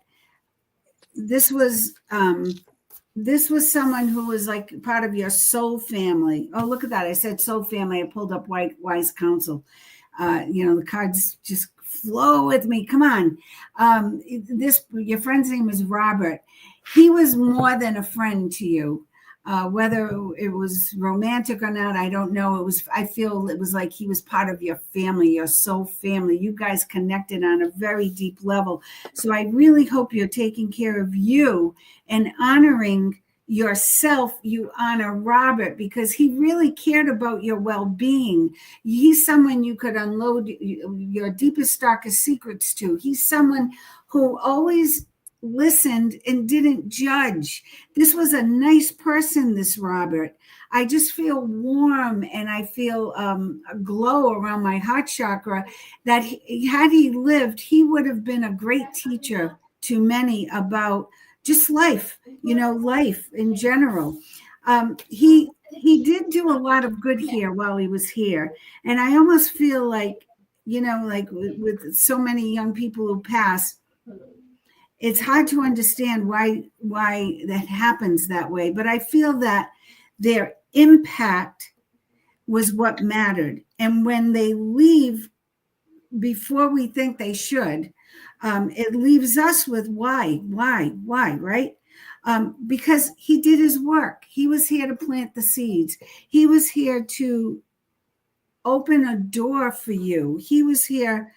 this was someone who was like part of your soul family. Oh, look at that. I said soul family. I pulled up Wise Counsel. The cards just flow with me. Come on. Your friend's name is Robert. He was more than a friend to you. Whether it was romantic or not, I don't know. I feel it was like he was part of your family, your soul family. You guys connected on a very deep level. So I really hope you're taking care of you and honoring yourself. You honor Robert because he really cared about your well-being. He's someone you could unload your deepest, darkest secrets to. He's someone who always listened and didn't judge. This was a nice person, this Robert. I just feel warm, and I feel a glow around my heart chakra that had he lived, he would have been a great teacher to many about just life, life in general. He did do a lot of good here while he was here. And I almost feel like, like with so many young people who pass, it's hard to understand why that happens that way. But I feel that their impact was what mattered. And when they leave before we think they should, it leaves us with why, right? Because he did his work. He was here to plant the seeds. He was here to open a door for you. He was here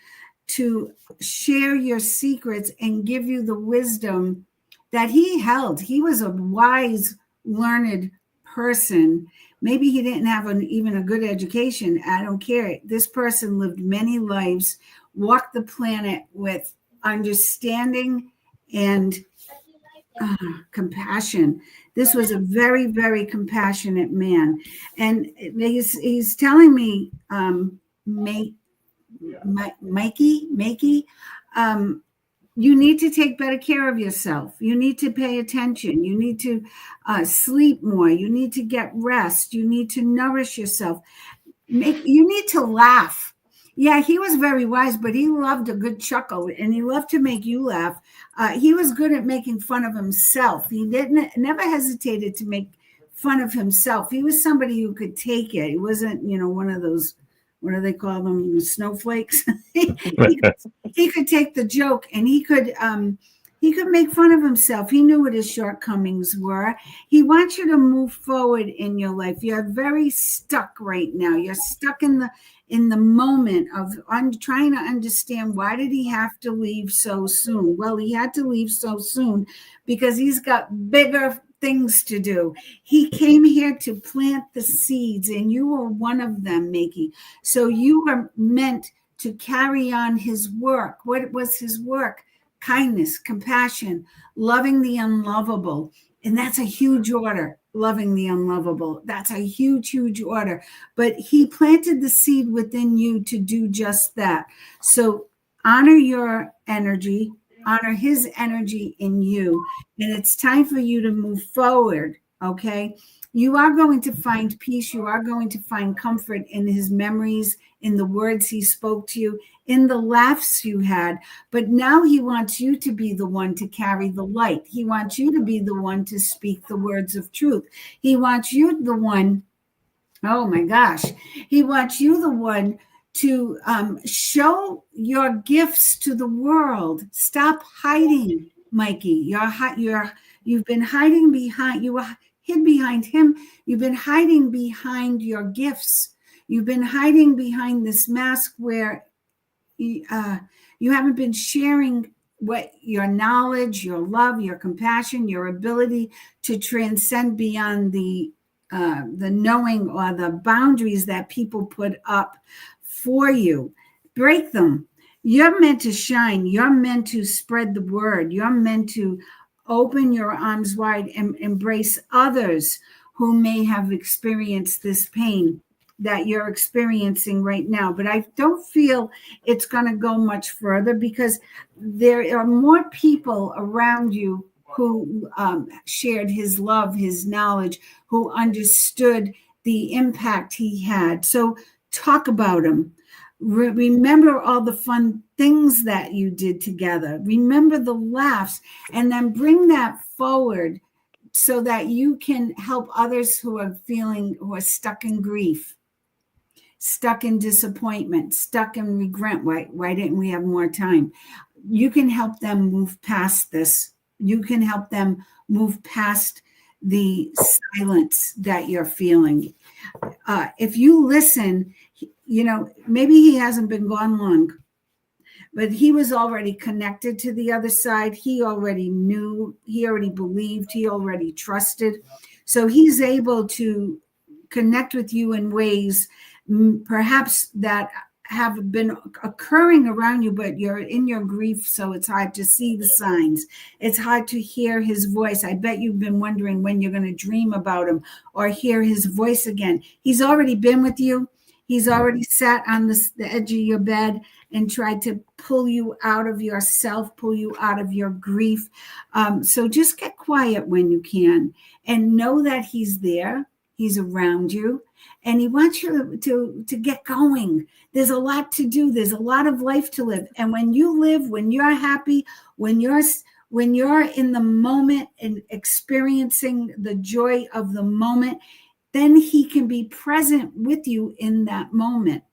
to share your secrets and give you the wisdom that he held. He was a wise, learned person. Maybe he didn't have even a good education. I don't care. This person lived many lives, walked the planet with understanding and compassion. This was a very, very compassionate man. And he's telling me, Mikey, you need to take better care of yourself. You need to pay attention. You need to sleep more. You need to get rest. You need to nourish yourself. You need to laugh. Yeah, he was very wise, but he loved a good chuckle, and he loved to make you laugh. He was good at making fun of himself. He never hesitated to make fun of himself. He was somebody who could take it. He wasn't, one of those, what do they call them, snowflakes? he could take the joke, and he could make fun of himself. He knew what his shortcomings were. He wants you to move forward in your life. You're very stuck right now. You're stuck in the moment of trying to understand, why did he have to leave so soon? Well, he had to leave so soon because he's got bigger things to do. He came here to plant the seeds, and you were one of them, Mickey. So you were meant to carry on his work. What was his work? Kindness, compassion, loving the unlovable. And that's a huge order, loving the unlovable. That's a huge, huge order. But he planted the seed within you to do just that. So honor your energy, honor his energy in you. And it's time for you to move forward, okay? You are going to find peace. You are going to find comfort in his memories, in the words he spoke to you, in the laughs you had. But now he wants you to be the one to carry the light. He wants you to be the one to speak the words of truth. He wants you the one, oh my gosh, he wants you the one to show your gifts to the world. Stop hiding, Mikey. You've been hiding behind, you hid behind him. You've been hiding behind your gifts. You've been hiding behind this mask where you haven't been sharing what your knowledge, your love, your compassion, your ability to transcend beyond the knowing or the boundaries that people put up for you. Break them. You're meant to shine. You're meant to spread the word. You're meant to open your arms wide and embrace others who may have experienced this pain that you're experiencing right now. But I don't feel it's going to go much further, because there are more people around you who shared his love, his knowledge, who understood the impact he had. So talk about him. Remember all the fun things that you did together. Remember the laughs, and then bring that forward so that you can help others who are stuck in grief, stuck in disappointment, stuck in regret. Why didn't we have more time? You can help them move past this. You can help them move past the silence that you're feeling. If you listen, maybe he hasn't been gone long, but he was already connected to the other side. He already knew, he already believed, he already trusted. So he's able to connect with you in ways perhaps that have been occurring around you, but you're in your grief, so it's hard to see the signs. It's hard to hear his voice. I bet you've been wondering when you're going to dream about him or hear his voice again. He's already been with you. He's already sat on the edge of your bed and tried to pull you out of yourself, pull you out of your grief. So just get quiet when you can and know that he's there. He's around you, and he wants you to get going. There's a lot to do. There's a lot of life to live. And when you live, when you're happy, when you're in the moment and experiencing the joy of the moment, then he can be present with you in that moment.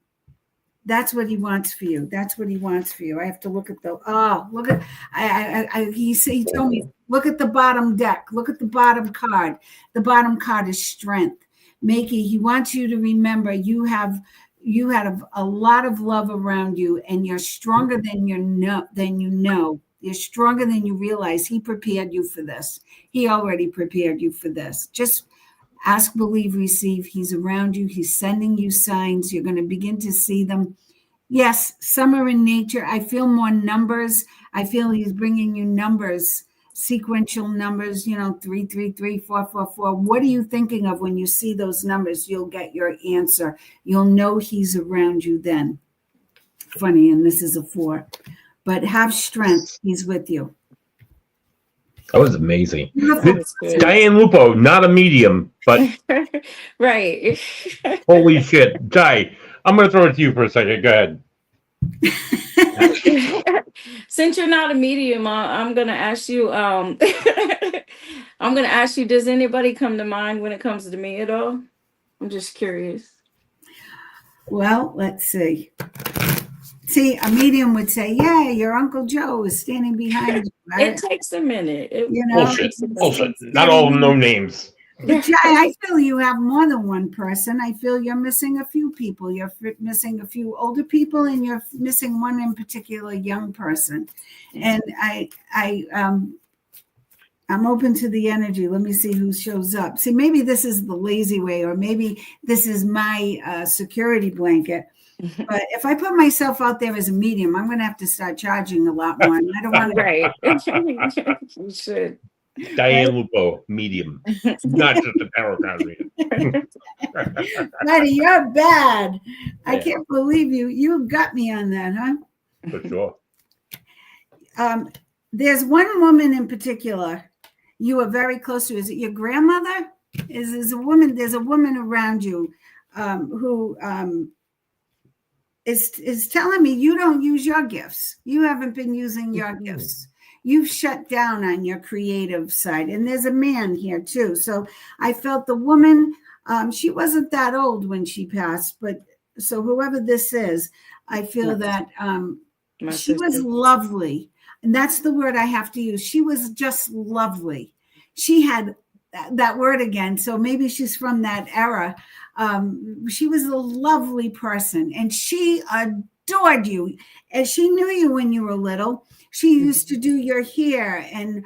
That's what he wants for you. That's what he wants for you. I have to look at he told me, look at the bottom deck. Look at the bottom card. The bottom card is strength. Mickey, he wants you to remember you had a lot of love around you, and you're stronger than you know. You're stronger than you realize. He prepared you for this. He already prepared you for this. Just ask, believe, receive. He's around you. He's sending you signs. You're going to begin to see them. Yes, some are in nature. I feel more numbers. I feel he's bringing you numbers, sequential numbers, 333, 444. What are you thinking of when you see those numbers? You'll get your answer. You'll know he's around you then. Funny, and this is a 4. But have strength. He's with you. That was amazing. That was Diane Lupo, not a medium, but right. holy shit. Di, I'm going to throw it to you for a second. Go ahead. Since you're not a medium, I'm going to ask you, does anybody come to mind when it comes to me at all? I'm just curious. Well, let's see. See, a medium would say, yeah, your Uncle Joe is standing behind you. Right? It takes a minute. Bullshit. Not all of them know names. But Jai, I feel you have more than one person. I feel you're missing a few people. You're missing a few older people, and you're missing one in particular young person. And I'm I'm open to the energy. Let me see who shows up. See, maybe this is the lazy way, or maybe this is my security blanket. But if I put myself out there as a medium, I'm going to have to start charging a lot more. And I don't want to. Right. You should. Diane Lupo, medium, not just a tarot card reader. Buddy, you're bad. I Yeah. can't believe you. You got me on that, huh? For sure. There's one woman in particular you are very close to. Is it your grandmother? Is a woman? There's a woman around you who is telling me you don't use your gifts. You haven't been using your gifts. You've shut down on your creative side. And there's a man here too. So I felt the woman, she wasn't that old when she passed, but so whoever this is, I feel that she was lovely. And that's the word I have to use. She was just lovely. She had that word again. So maybe she's from that era. She was a lovely person and she adored you. And she knew you when you were little. She used to do your hair and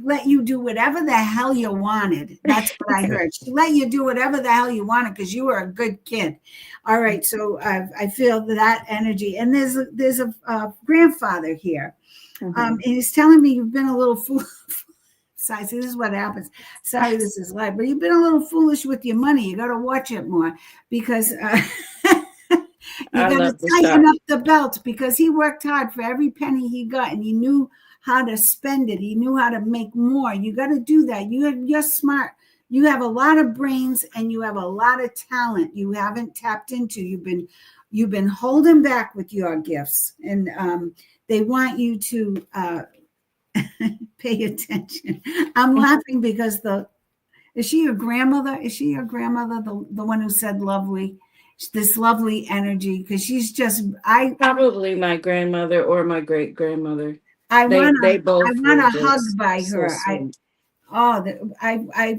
let you do whatever the hell you wanted. That's what I heard. She let you do whatever the hell you wanted because you were a good kid. All right, so I feel that energy. And there's a grandfather here. And he's telling me you've been a little fool. See, this is what happens. Sorry, this is live, but you've been a little foolish with your money. You got to watch it more because you got to tighten up the belt because he worked hard for every penny he got and he knew how to spend it. He knew how to make more. You got to do that. You're smart. You have a lot of brains and you have a lot of talent you haven't tapped into. You've been holding back with your gifts and they want you to pay attention. I'm laughing because is she your grandmother? Is she your grandmother? The one who said lovely, this lovely energy? Because she's just probably my grandmother or my great grandmother. I want a hug by her.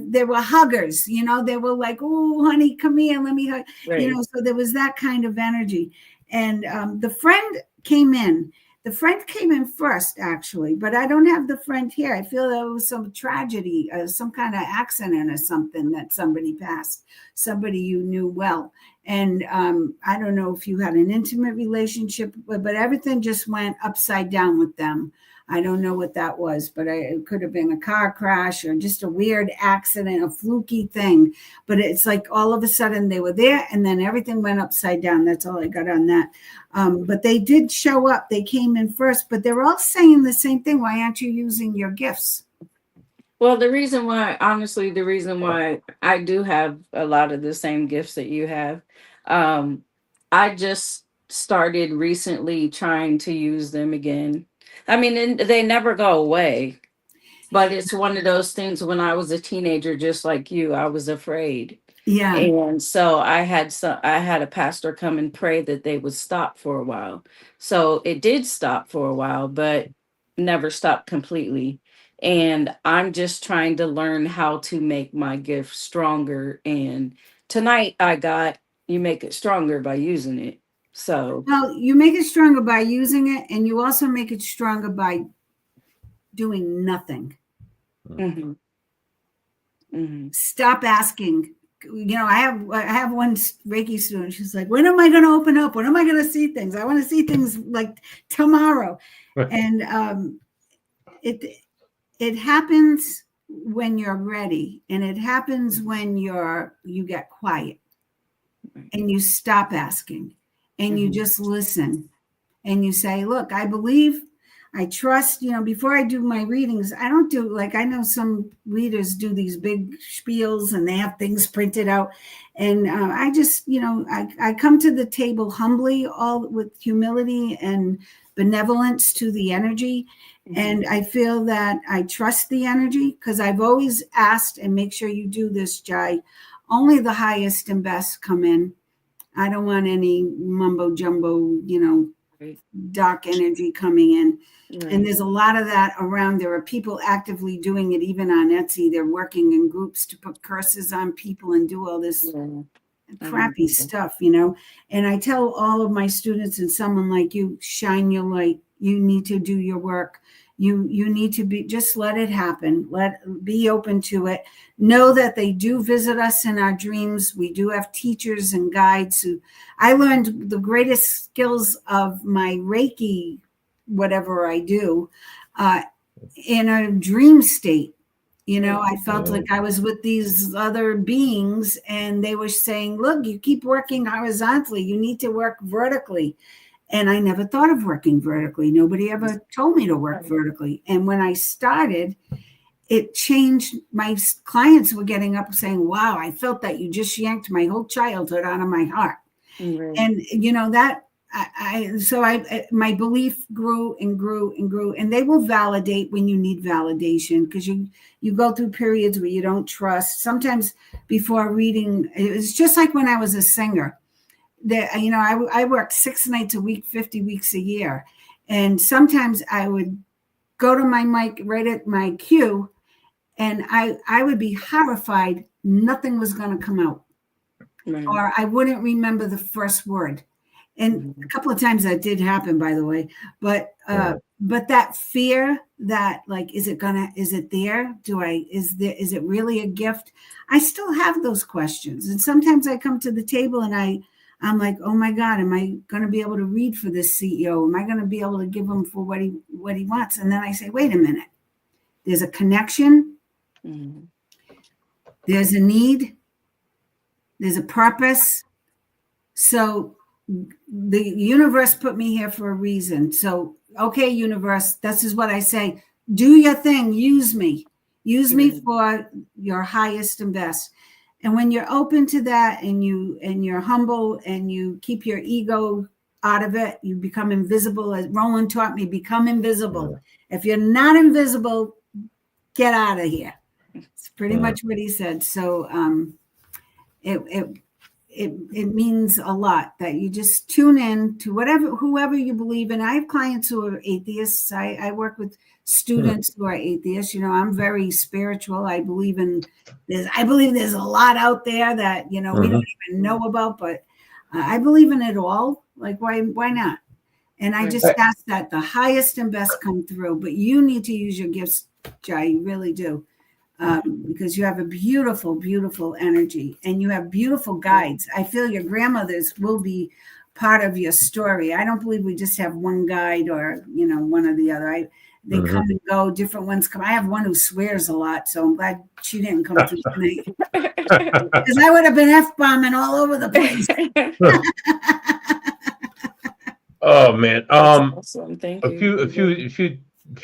They were huggers, you know, they were like, oh honey, come here, let me hug. Right. You know, so there was that kind of energy. And the friend came in. The friend came in first, actually, but I don't have the friend here. I feel there was some tragedy, some kind of accident or something that somebody passed, somebody you knew well. And I don't know if you had an intimate relationship, but everything just went upside down with them. I don't know what that was, but it could have been a car crash or just a weird accident, a fluky thing. But it's like all of a sudden they were there and then everything went upside down. That's all I got on that. But they did show up. They came in first, but they're all saying the same thing. Why aren't you using your gifts? Well, the reason why I do have a lot of the same gifts that you have, I just started recently trying to use them again. I mean, they never go away, but it's one of those things. When I was a teenager, just like you, I was afraid. Yeah. And so I had a pastor come and pray that they would stop for a while. So it did stop for a while, but never stopped completely. And I'm just trying to learn how to make my gift stronger. And tonight you make it stronger by using it. So, well, you make it stronger by using it, and you also make it stronger by doing nothing. Mm-hmm. Mm-hmm. Stop asking. You know, I have one Reiki student. She's like, "When am I going to open up? When am I going to see things? I want to see things like tomorrow." And it happens when you're ready, and it happens when you get quiet, and you stop asking. And you just listen and you say, look, I believe, I trust, you know, before I do my readings, I don't do like, I know some readers do these big spiels and they have things printed out. And I just, you know, I come to the table humbly, all with humility and benevolence to the energy. And I feel that I trust the energy because I've always asked, and make sure you do this, Jai, only the highest and best come in. I don't want any mumbo jumbo, you know, dark energy coming in. Right. And there's a lot of that around. There are people actively doing it, even on Etsy. They're working in groups to put curses on people and do all this crappy stuff, you know. And I tell all of my students and someone like you, shine your light. You need to do your work. You need to just let it happen. Be open to it. Know that they do visit us in our dreams. We do have teachers and guides who, I learned the greatest skills of my Reiki, whatever I do, in a dream state. I felt like I was with these other beings and they were saying, look, you keep working horizontally. You need to work vertically. And I never thought of working vertically. Nobody ever told me to work vertically. And when I started, it changed. My clients were getting up saying, wow, I felt that you just yanked my whole childhood out of my heart. Mm-hmm. And, that my belief grew and grew and grew. And they will validate when you need validation, because you go through periods where you don't trust. Sometimes before reading, it's just like when I was a singer. I worked 6 nights a week, 50 weeks a year. And sometimes I would go to my mic right at my cue, and I would be horrified. Nothing was going to come out. Right. Or I wouldn't remember the first word. And a couple of times that did happen, by the way. But that fear that, like, is it there? Is it really a gift? I still have those questions. And sometimes I come to the table and I'm like, oh my God, am I going to be able to read for this CEO? Am I going to be able to give him for what he wants? And then I say, wait a minute. There's a connection. Mm-hmm. There's a need. There's a purpose. So the universe put me here for a reason. So, okay, universe, this is what I say. Do your thing. Use me. Use me for your highest and best. And when you're open to that, and you're humble, and you keep your ego out of it, you become invisible. As Roland taught me, become invisible. If you're not invisible, get out of here. It's pretty much what he said. So it means a lot that you just tune in to whoever you believe in. I have clients who are atheists. I work with students who are atheists. I'm very spiritual. I believe there's a lot out there that, we don't even know about, but I believe in it all. Like, why not? And I just ask that the highest and best come through, but you need to use your gifts, Jai. You really do. Because you have a beautiful, beautiful energy, and you have beautiful guides. I feel your grandmothers will be part of your story. I don't believe we just have one guide or, one or the other. They come and go, different ones come. I have one who swears a lot, so I'm glad she didn't come through tonight. Because I would have been F-bombing all over the place. Oh man. Awesome. Thank you. A few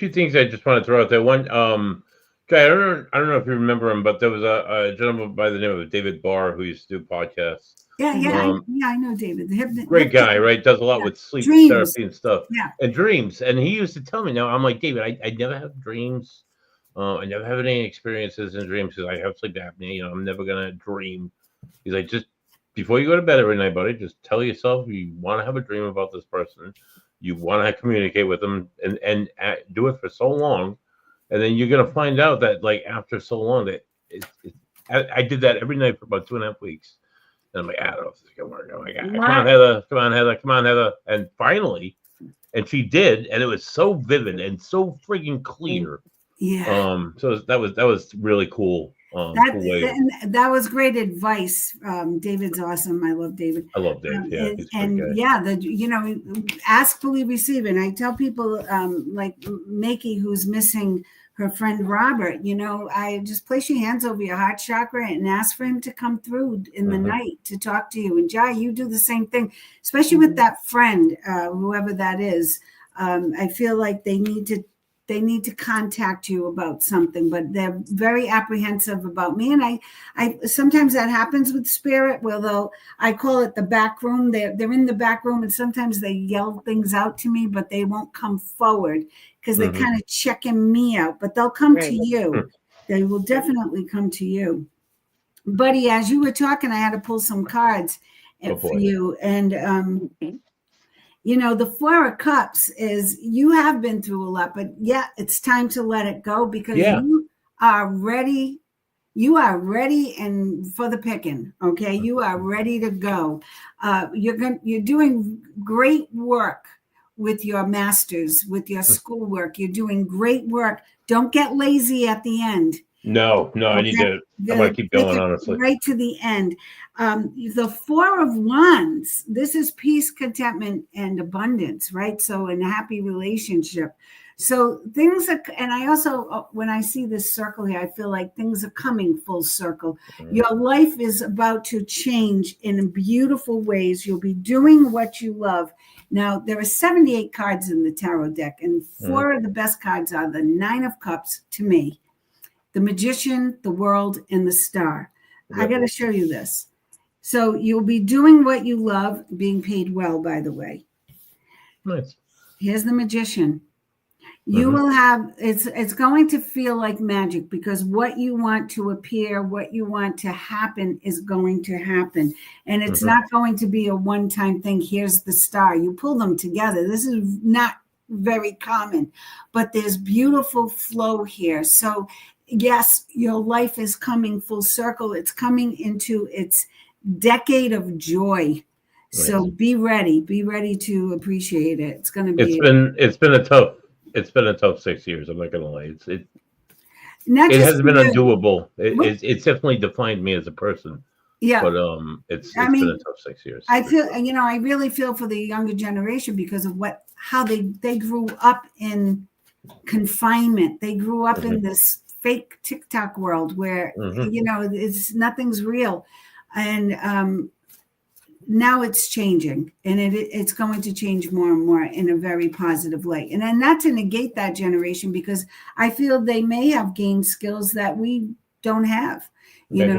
things I just want to throw out there. One, I don't know if you remember him, but there was a gentleman by the name of David Barr who used to do podcasts. I know David. Great guy, right? Does a lot with sleep therapy and stuff. Yeah. And dreams. And he used to tell me, now I'm like, David, I never have dreams. I never have any experiences in dreams because I have sleep apnea. I'm never going to dream. He's like, just before you go to bed every night, buddy, just tell yourself you want to have a dream about this person. You want to communicate with them and do it for so long. And then you're going to find out that, like, after so long, that I did that every night for about 2.5 weeks. And I'm like, I don't know if this is going to work. Oh my God. Come on, Heather. And finally, and she did. And it was so vivid and so freaking clear. Yeah. So that was really cool. That was great advice. David's awesome. I love David. I love Dave. Ask, believe, receive. And I tell people, like Makey, who's missing her friend Robert, I just place your hands over your heart chakra and ask for him to come through in the night to talk to you. And Jai, you do the same thing, especially with that friend, whoever that is. I feel like they need to contact you about something, but they're very apprehensive about me. And I sometimes that happens with spirit, where I call it the back room. They're in the back room, and sometimes they yell things out to me, but they won't come forward because they're kind of checking me out, but they'll come to you. They will definitely come to you. Buddy, as you were talking, I had to pull some cards for you. And, the 4 of Cups is, you have been through a lot, but it's time to let it go, because you are ready. You are ready and for the picking. Okay. You are ready to go. You're doing great work with your masters, with your schoolwork. You're doing great work. Don't get lazy at the end. No, I need to. I'm gonna keep going, honestly. Right to the end. The Four of Wands. This is peace, contentment, and abundance, right? So, in a happy relationship. So things are, and I also, when I see this circle here, I feel like things are coming full circle. Your life is about to change in beautiful ways. You'll be doing what you love. Now, there are 78 cards in the tarot deck, and four of the best cards are the Nine of Cups to me, the Magician, the World, and the Star. I got to show you this. So you'll be doing what you love, being paid well, by the way. Nice. Here's the Magician. You will have, it's going to feel like magic, because what you want to appear, what you want to happen is going to happen. And it's not going to be a one-time thing. Here's the star. You pull them together. This is not very common, but there's beautiful flow here. So yes, your life is coming full circle. It's coming into its decade of joy. So be ready to appreciate it. It's going to be. It's been a tough 6 years. I'm not gonna lie. It hasn't been undoable. It's definitely defined me as a person. Yeah, but it's been a tough 6 years. I feel, I really feel for the younger generation because of how they grew up in confinement. They grew up in this fake TikTok world where nothing's real, and now it's changing, and it's going to change more and more in a very positive way. And then not to negate that generation, because I feel they may have gained skills that we don't have,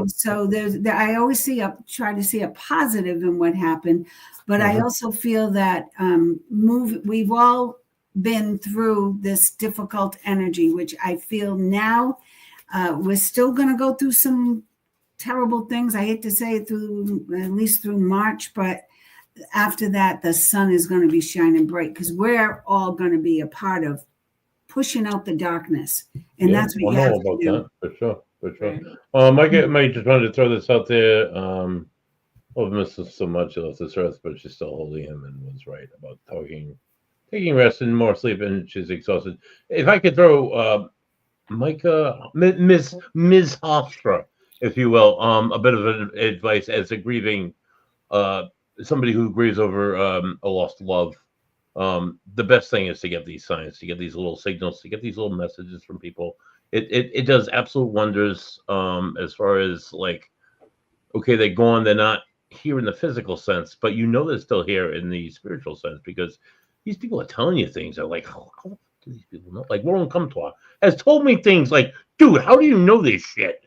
so I always try to see a positive in what happened. But I also feel that we've all been through this difficult energy, which I feel now we're still going to go through some terrible things. I hate to say it, at least through March, but after that, the sun is going to be shining bright, because we're all going to be a part of pushing out the darkness, and that's what you have to do. That, for sure. I just wanted to throw this out there. I've missed so much of this earth, but she's still holding him and was right about taking rest and more sleep, and she's exhausted. If I could throw Ms. Hofstra, if you will, a bit of advice as a grieving, somebody who grieves over a lost love. The best thing is to get these signs, to get these little signals, to get these little messages from people. It does absolute wonders as far as like, okay, they're gone, they're not here in the physical sense, but they're still here in the spiritual sense, because these people are telling you things. They're like, how do these people know? Like Roland Comtois has told me things like, dude, how do you know this shit?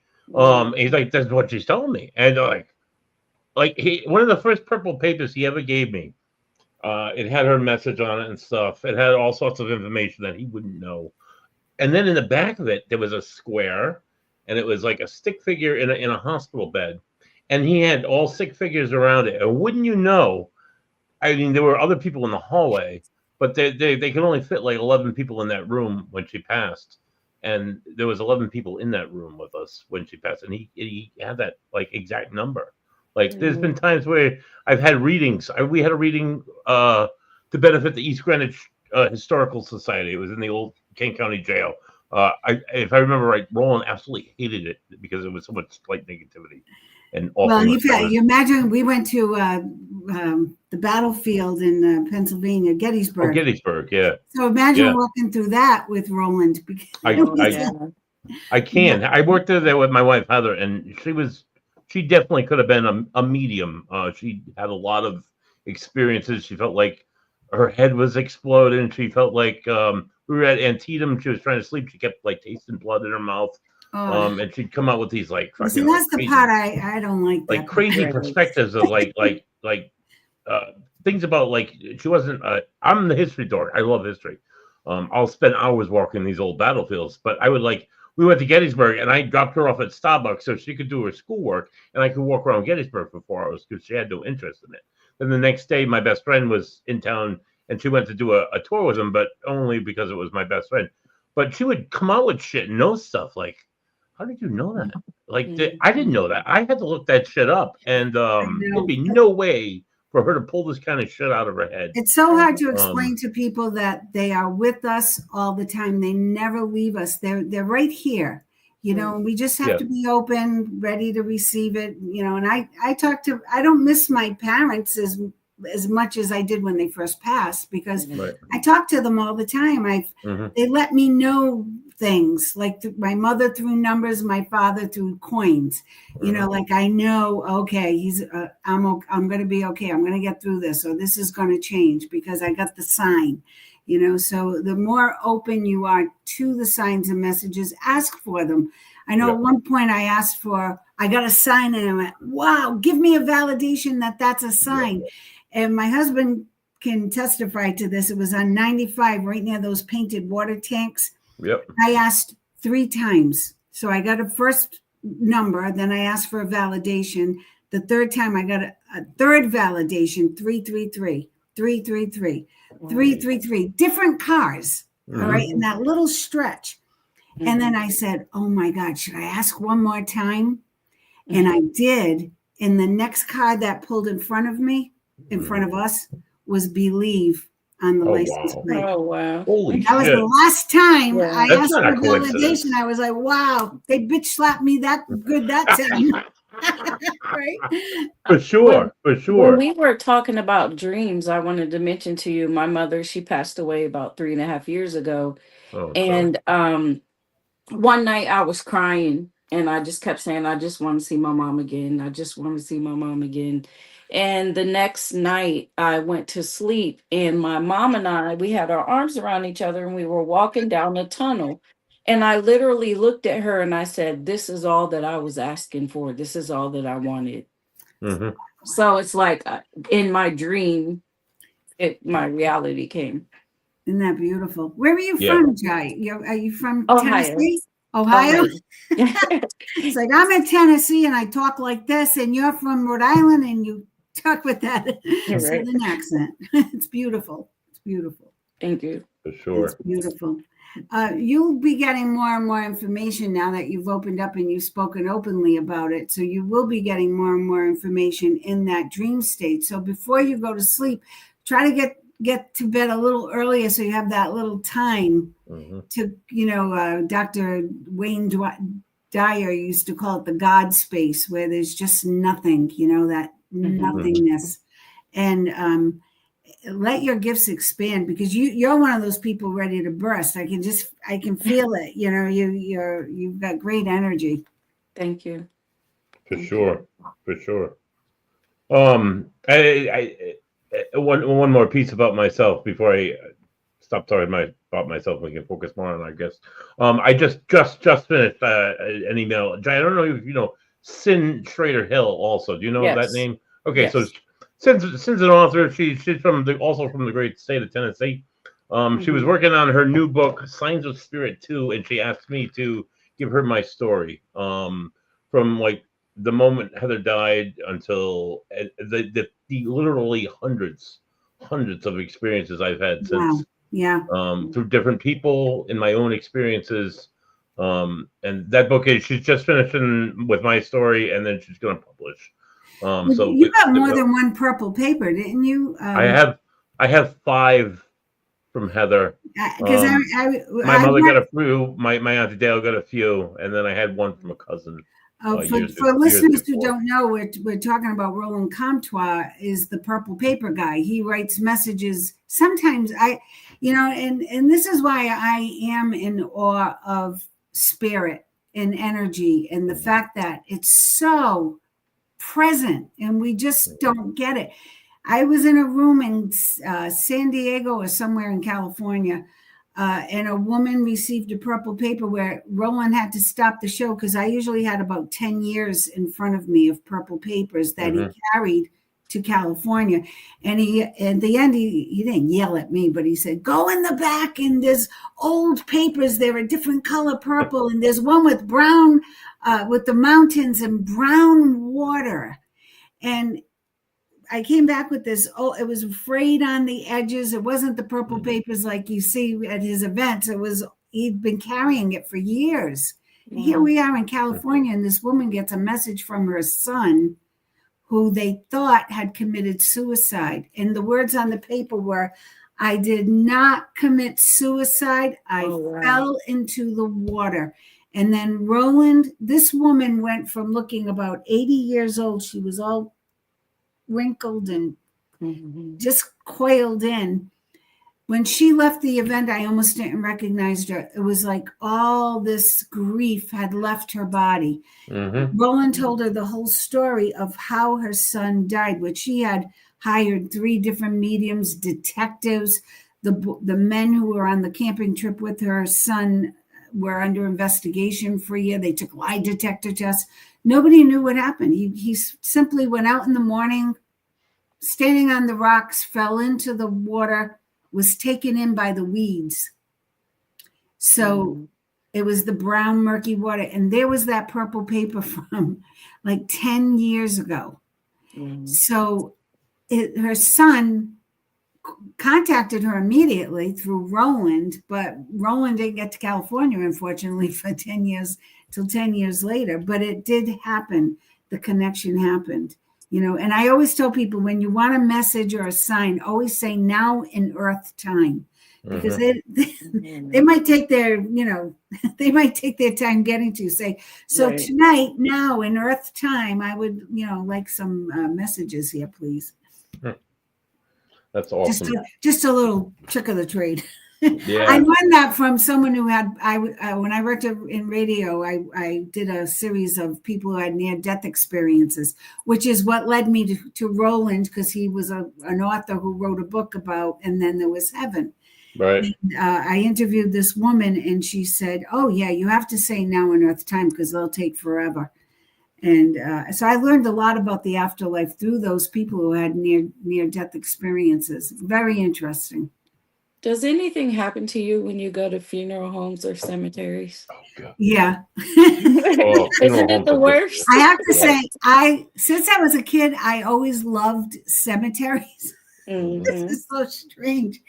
He's like, that's what she's telling me. And one of the first purple papers he ever gave me, it had her message on it and stuff. It had all sorts of information that he wouldn't know. And then in the back of it, there was a square, and it was like a stick figure in a hospital bed. And he had all stick figures around it. And wouldn't you know, I mean, there were other people in the hallway, but they could only fit like 11 people in that room when she passed. And there was 11 people in that room with us when she passed, and he had that like exact number. Like there's been times where I've had readings. We had a reading to benefit the East Greenwich Historical Society. It was in the old Kent County Jail. If I remember right, Roland absolutely hated it because it was so much like negativity and awful. Well, you imagine we went to the battlefield in Pennsylvania, Gettysburg. Oh, Gettysburg, yeah. So imagine walking through that with Roland. I can. I worked there with my wife Heather, and she definitely could have been a medium. She had a lot of experiences. She felt like her head was exploding. She felt like we were at Antietam. She was trying to sleep. She kept like tasting blood in her mouth. And she'd come out with these like see, that's the part I don't like. Like crazy perspectives of like things about like she wasn't. I'm the history dork. I love history. I'll spend hours walking these old battlefields, but I would we went to Gettysburg, and I dropped her off at Starbucks so she could do her schoolwork, and I could walk around Gettysburg for 4 hours because she had no interest in it. Then the next day, my best friend was in town, and she went to do a tour with him, but only because it was my best friend. But she would come out with shit and know stuff like, how did you know that? Like, I didn't know that. I had to look that shit up, and there'd be no way for her to pull this kind of shit out of her head. It's so hard to explain to people that they are with us all the time. They never leave us. They're right here. You know, we just have to be open, ready to receive it. You know, and I don't miss my parents as much as I did when they first passed, because I talk to them all the time. They let me know things, like my mother threw numbers, my father threw coins. You know, like I know, okay, I'm going to be okay. I'm going to get through this, or this is going to change because I got the sign. You know, so the more open you are to the signs and messages, ask for them. I know at one point I got a sign and I went, wow, give me a validation that that's a sign. And my husband can testify to this. It was on 95, right near those painted water tanks. I asked 3 times. So I got a first number, then I asked for a validation. The third time I got a third validation, 333, 333. 333, different cars, all right, in that little stretch. And then I said, oh my God, should I ask one more time? And I did. And the next car that pulled in front of me, in front of us, was Believe on the license plate. Oh, wow. Holy that was the last time I That's asked not for a coincidence. validation. I was like, wow, they bitch slapped me that good that time. Right? For sure. When we were talking about dreams, I wanted to mention to you, my mother, she passed away about 3.5 years ago. And one night I was crying and I just kept saying, I just want to see my mom again. I just want to see my mom again. And the next night I went to sleep, and my mom and I, we had our arms around each other and we were walking down a tunnel. And I literally looked at her and I said, this is all that I was asking for. This is all that I wanted. So it's like in my dream, my reality came. Isn't that beautiful? Where are you from, Jai? Are you from Tennessee? Ohio? It's like, I'm in Tennessee and I talk like this, and you're from Rhode Island and you talk with that Southern accent. It's beautiful. It's beautiful. Thank you. For sure. It's beautiful. You'll be getting more and more information now that you've opened up and you've spoken openly about it. So you will be getting more and more information in that dream state. So before you go to sleep, try to get to bed a little earlier so you have that little time to, you know, Dr. Wayne Dyer used to call it the God space, where there's just nothing, you know, that nothingness. And let your gifts expand, because you're one of those people ready to burst. I can feel it. You know, you've got great energy. Thank you. For sure. One more piece about myself before I stop talking about myself. We can focus more on our guests. I just finished an email. I don't know if you know Sin Schrader Hill. Also, do you know that name? Okay, so Sin's an author. She's also from the great state of Tennessee. She was working on her new book, Signs of Spirit 2, and she asked me to give her my story from like the moment Heather died until the literally hundreds of experiences I've had since. Through different people, in my own experiences. And that book she's just finishing with my story, and then she's going to publish. So you got more than one purple paper, didn't you? I have 5 from Heather. Because my mother got a few, my Auntie Dale got a few, and then I had one from a cousin. For listeners who don't know, we're talking about Roland Comtois, is the purple paper guy. He writes messages. Sometimes and this is why I am in awe of spirit and energy, and the fact that it's so present and we just don't get it. I was in a room in San Diego or somewhere in California, and a woman received a purple paper where Roland had to stop the show, because I usually had about 10 years in front of me of purple papers that he carried to California. And at the end, he didn't yell at me, but he said, go in the back, and there's old papers. They're a different color purple. And there's one with brown, with the mountains and brown water. And I came back with this. It was frayed on the edges. It wasn't the purple papers like you see at his events. He'd been carrying it for years. And here we are in California, and this woman gets a message from her son, who they thought had committed suicide. And the words on the paper were, "I did not commit suicide. I fell into the water." And then Roland, this woman went from looking about 80 years old. She was all wrinkled and just coiled in. When she left the event, I almost didn't recognize her. It was like all this grief had left her body. Roland told her the whole story of how her son died, which she had hired 3 different mediums, detectives. The men who were on the camping trip with her son were under investigation for a year. They took lie detector tests. Nobody knew what happened. He simply went out in the morning, standing on the rocks, fell into the water, was taken in by the weeds. So it was the brown, murky water. And there was that purple paper from like 10 years ago. So her son contacted her immediately through Roland, but Roland didn't get to California, unfortunately, for 10 years, till 10 years later. But it did happen. The connection happened. And I always tell people, when you want a message or a sign, always say now in Earth time, because they might take their, they might take their time getting to you. Say, so tonight, now in Earth time, I would, like some messages here, please. That's awesome. Just a little trick of the trade. Yeah. I learned that from someone who had, when I worked in radio, I did a series of people who had near-death experiences, which is what led me to Roland, because he was an author who wrote a book about, and then there was heaven. Right. And, I interviewed this woman, and she said, "Oh, yeah, you have to say now in Earth time, because they'll take forever." And so I learned a lot about the afterlife through those people who had near-death experiences. Very interesting. Does anything happen to you when you go to funeral homes or cemeteries? Oh, God. Yeah. Isn't it the worst? I have to say, since I was a kid, I always loved cemeteries. This is so strange.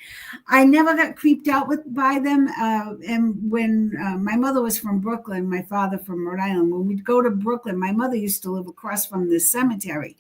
I never got creeped out by them. And when my mother was from Brooklyn, my father from Rhode Island, when we'd go to Brooklyn, my mother used to live across from this cemetery,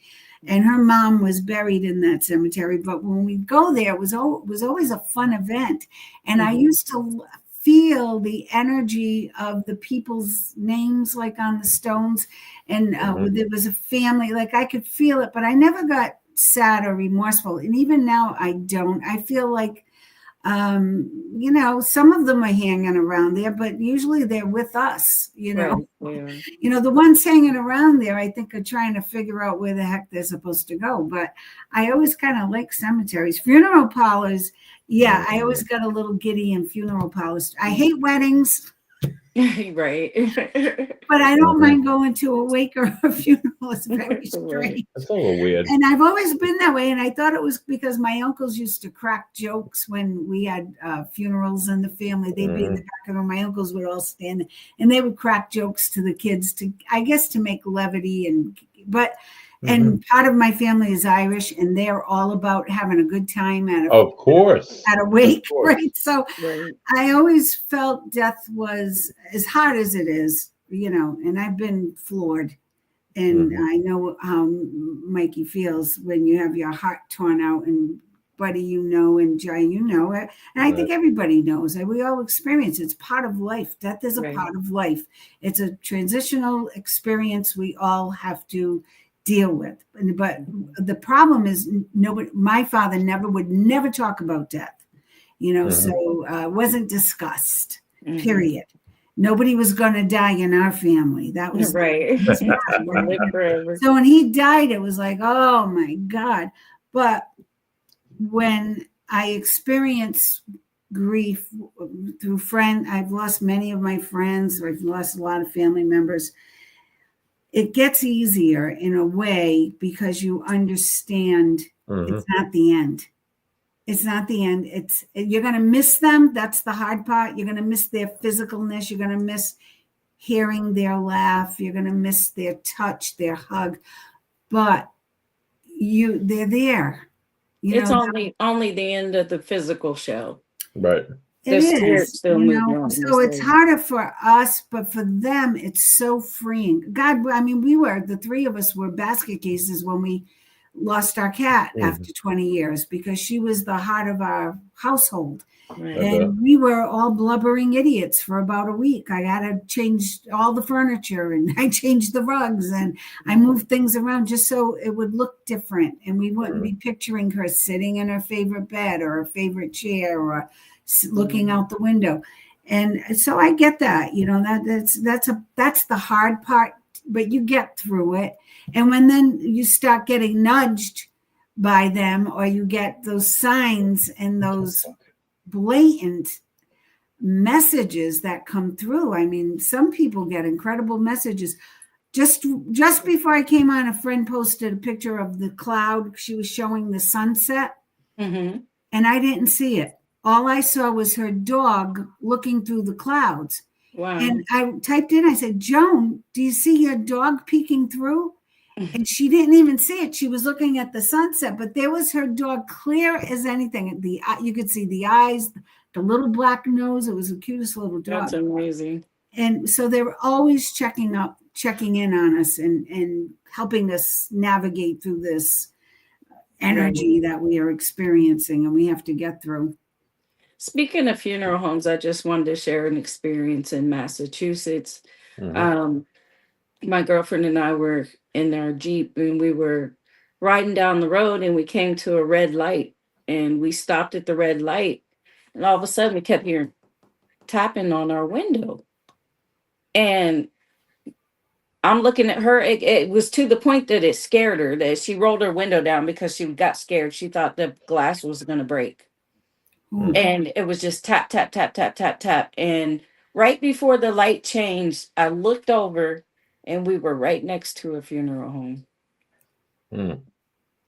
and her mom was buried in that cemetery. But when we'd go there, it was always a fun event. And I used to feel the energy of the people's names, like on the stones. And there was a family, like I could feel it, but I never got sad or remorseful. And even now I don't. I feel like some of them are hanging around there, but usually they're with us, Right. Yeah. The ones hanging around there, I think, are trying to figure out where the heck they're supposed to go. But I always kind of like cemeteries. Funeral parlors, yeah, I always got a little giddy in funeral parlors. I hate weddings. Right. But I don't mind going to a wake or a funeral. It's very strange. It's a little weird. And I've always been that way. And I thought it was because my uncles used to crack jokes when we had funerals in the family. They'd be in the back of the room. My uncles would all stand and they would crack jokes to the kids to make levity. And part of my family is Irish, and they're all about having a good time at a wake, right? So I always felt death was, as hard as it is, and I've been floored. And I know how Mikey feels when you have your heart torn out, and Buddy, and Jai, and I think everybody knows that we all experience it. It's part of life. Death is a part of life. It's a transitional experience we all have to deal with. But the problem is my father would never talk about death, so it wasn't discussed, period. Nobody was going to die in our family. That was right. So when he died, it was like, oh my God. But when I experience grief through friends, I've lost many of my friends, I've lost a lot of family members. It gets easier in a way because you understand it's not the end. It's not the end. You're going to miss them. That's the hard part. You're going to miss their physicalness. You're going to miss hearing their laugh. You're going to miss their touch, their hug. But they're there. It's only the end of the physical show. Right. It The spirit is, still moving on. so it's harder for us, but for them, it's so freeing. God, I mean, the three of us were basket cases when we lost our cat after 20 years because she was the heart of our household. Right. And we were all blubbering idiots for about a week. I had to change all the furniture and I changed the rugs and I moved things around just so it would look different. And we wouldn't be picturing her sitting in her favorite bed or her favorite chair or looking out the window. And so I get that, that's the hard part, but you get through it. And when then you start getting nudged by them or you get those signs and those blatant messages that come through. I mean, some people get incredible messages. Just before I came on, a friend posted a picture of the cloud. She was showing the sunset, and I didn't see it. All I saw was her dog looking through the clouds. Wow. And I typed in, I said, Joan, do you see your dog peeking through? And she didn't even see it. She was looking at the sunset, but there was her dog clear as anything. You could see the eyes, the little black nose. It was the cutest little dog. That's amazing. And so they were always checking in on us and helping us navigate through this energy that we are experiencing and we have to get through. Speaking of funeral homes, I just wanted to share an experience in Massachusetts. My girlfriend and I were in our Jeep and we were riding down the road and we came to a red light and we stopped at the red light and all of a sudden we kept hearing tapping on our window. And I'm looking at her. It was to the point that it scared her, that she rolled her window down because she got scared. She thought the glass was going to break. And it was just tap, tap, tap, tap, tap, tap. And right before the light changed, I looked over and we were right next to a funeral home.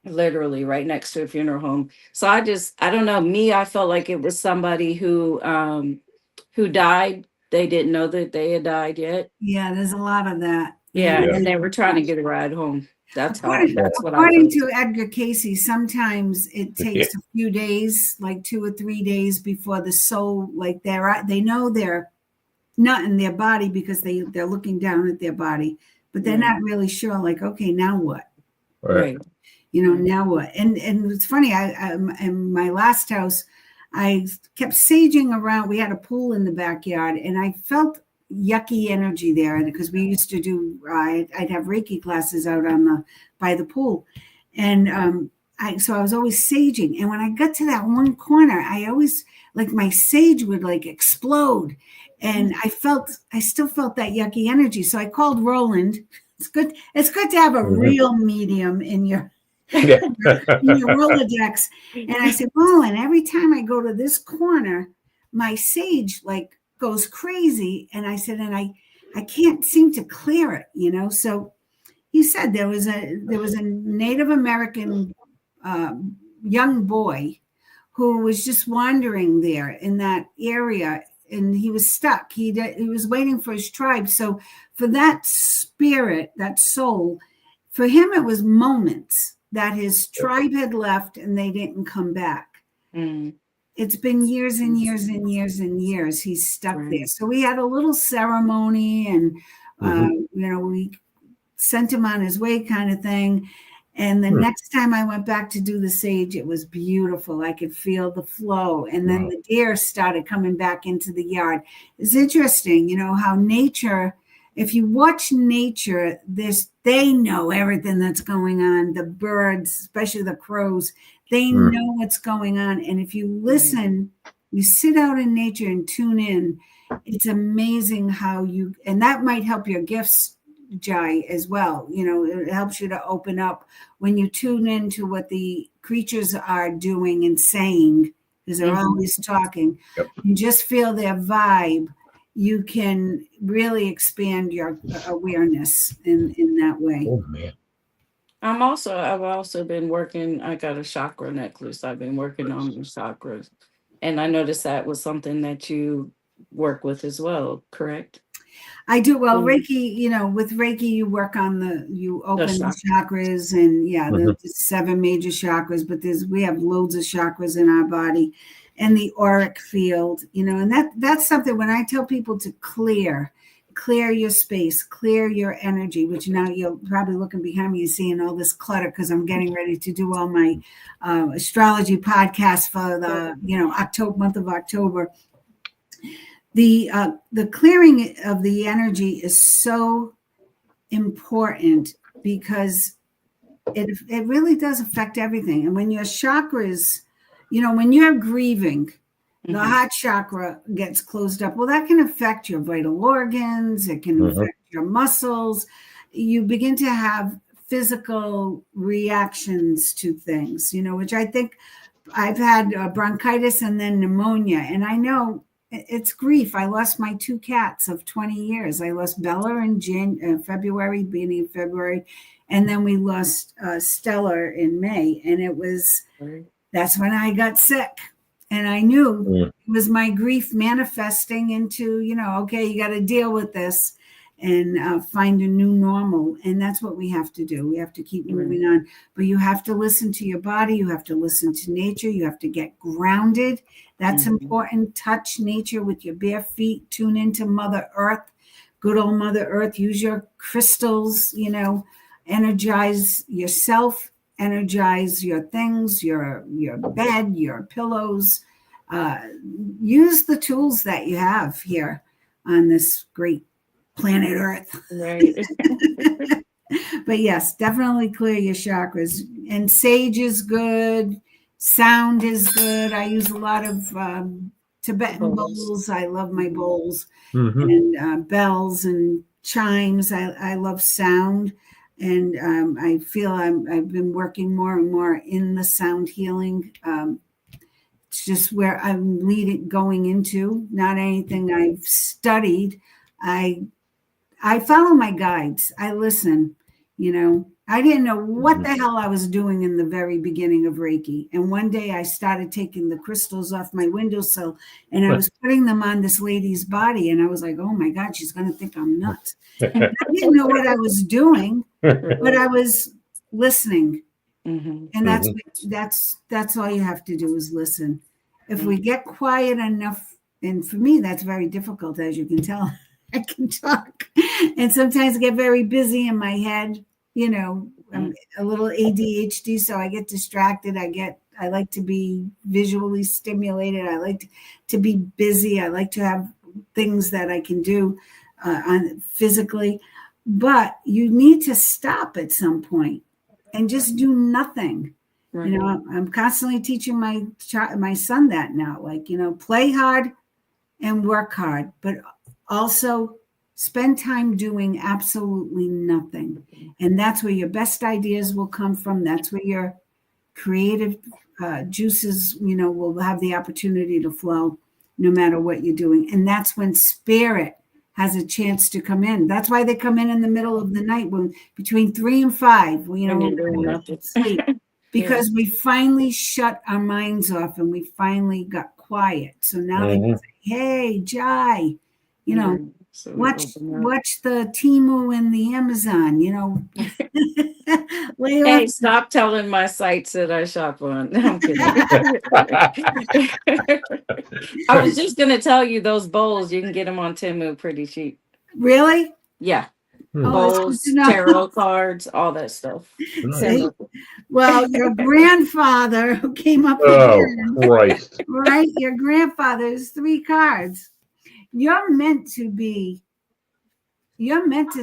Literally right next to a funeral home. So I don't know, I felt like it was somebody who died. They didn't know that they had died yet. Yeah, there's a lot of that. Yeah. And they were trying to get a ride home. That's what according to Edgar Casey, sometimes it takes a few days, like 2 or 3 days before the soul, like they know they're not in their body because they're looking down at their body, but they're not really sure, like, okay, now what? Right. Now what? And it's funny, I in my last house, I kept saging around. We had a pool in the backyard and I felt yucky energy there because we used to do, I'd have Reiki classes out by the pool. And so I was always saging. And when I got to that one corner, I always, like, my sage would like explode. And I still felt that yucky energy. So I called Roland. It's good to have a real medium in your Rolodex. And I said, Roland, every time I go to this corner, my sage like goes crazy. And I said, and I can't seem to clear it, So he said there was a Native American young boy who was just wandering there in that area. And he was stuck. He was waiting for his tribe. So for that spirit, that soul, for him, it was moments that his tribe had left and they didn't come back. It's been years and years and years and years. He's stuck there. So we had a little ceremony and, we sent him on his way kind of thing. And the next time I went back to do the sage, it was beautiful. I could feel the flow. And then the deer started coming back into the yard. It's interesting, how nature, if you watch nature, they know everything that's going on. The birds, especially the crows, they know what's going on. And if you listen, you sit out in nature and tune in, it's amazing how and that might help your gifts, Jai, as well. It helps you to open up when you tune into what the creatures are doing and saying, because they're always talking. You just feel their vibe. You can really expand your awareness in that way. Oh man. I've also been working. I got a chakra necklace. I've been working on the chakras, and I noticed that was something that you work with as well, correct? I do. Well, Reiki, with Reiki, you work on you open the chakras and the 7 major chakras, but we have loads of chakras in our body. and the auric field, and that's something when I tell people to clear your space, clear your energy, which now you're probably looking behind me and seeing all this clutter because I'm getting ready to do all my astrology podcasts for the month of October. The clearing of the energy is so important because it really does affect everything. And when your chakras, when you're grieving, the heart chakra gets closed up. Well, that can affect your vital organs. It can affect your muscles. You begin to have physical reactions to things, which I think I've had bronchitis and then pneumonia. And I know it's grief. I lost my 2 cats of 20 years. I lost Bella in February, beginning of February. And then we lost Stella in May. And that's when I got sick. And I knew it was my grief manifesting into, okay, you got to deal with this and find a new normal. And that's what we have to do. We have to keep moving on. But you have to listen to your body. You have to listen to nature. You have to get grounded. That's important. Touch nature with your bare feet. Tune into Mother Earth, good old Mother Earth. Use your crystals, energize yourself. Energize your things, your bed, your pillows. Use the tools that you have here on this great planet Earth. Right. But yes, definitely clear your chakras. And sage is good. Sound is good. I use a lot of Tibetan bowls. I love my bowls and bells and chimes. I love sound. And I feel I've been working more and more in the sound healing. It's just where I'm going into, not anything I've studied. I follow my guides. I listen, I didn't know what the hell I was doing in the very beginning of Reiki. And one day I started taking the crystals off my windowsill and I was putting them on this lady's body. And I was like, oh my God, she's going to think I'm nuts. I didn't know what I was doing, but I was listening. And that's all you have to do is listen. If we get quiet enough, and for me, that's very difficult, as you can tell. I can talk. And sometimes I get very busy in my head. I'm a little ADHD, so I get distracted. I like to be visually stimulated. I like to be busy. I like to have things that I can do physically. But you need to stop at some point and just do nothing. Right. I'm constantly teaching my son that now, play hard and work hard, but also spend time doing absolutely nothing. And that's where your best ideas will come from. That's where your creative juices, will have the opportunity to flow no matter what you're doing. And that's when spirit has a chance to come in. That's why they come in the middle of the night, when between 3 and 5, when sleep, because we finally shut our minds off and we finally got quiet. So now they can say, hey, Jai, watch the Temu and the Amazon, Hey, stop telling my sites that I shop on. No, I'm kidding. I was just going to tell you those bowls, you can get them on Temu pretty cheap. Really? Yeah. Bowls, tarot cards, all that stuff. Well, your grandfather who came up Christ. right? Your grandfather's 3 cards. You're meant to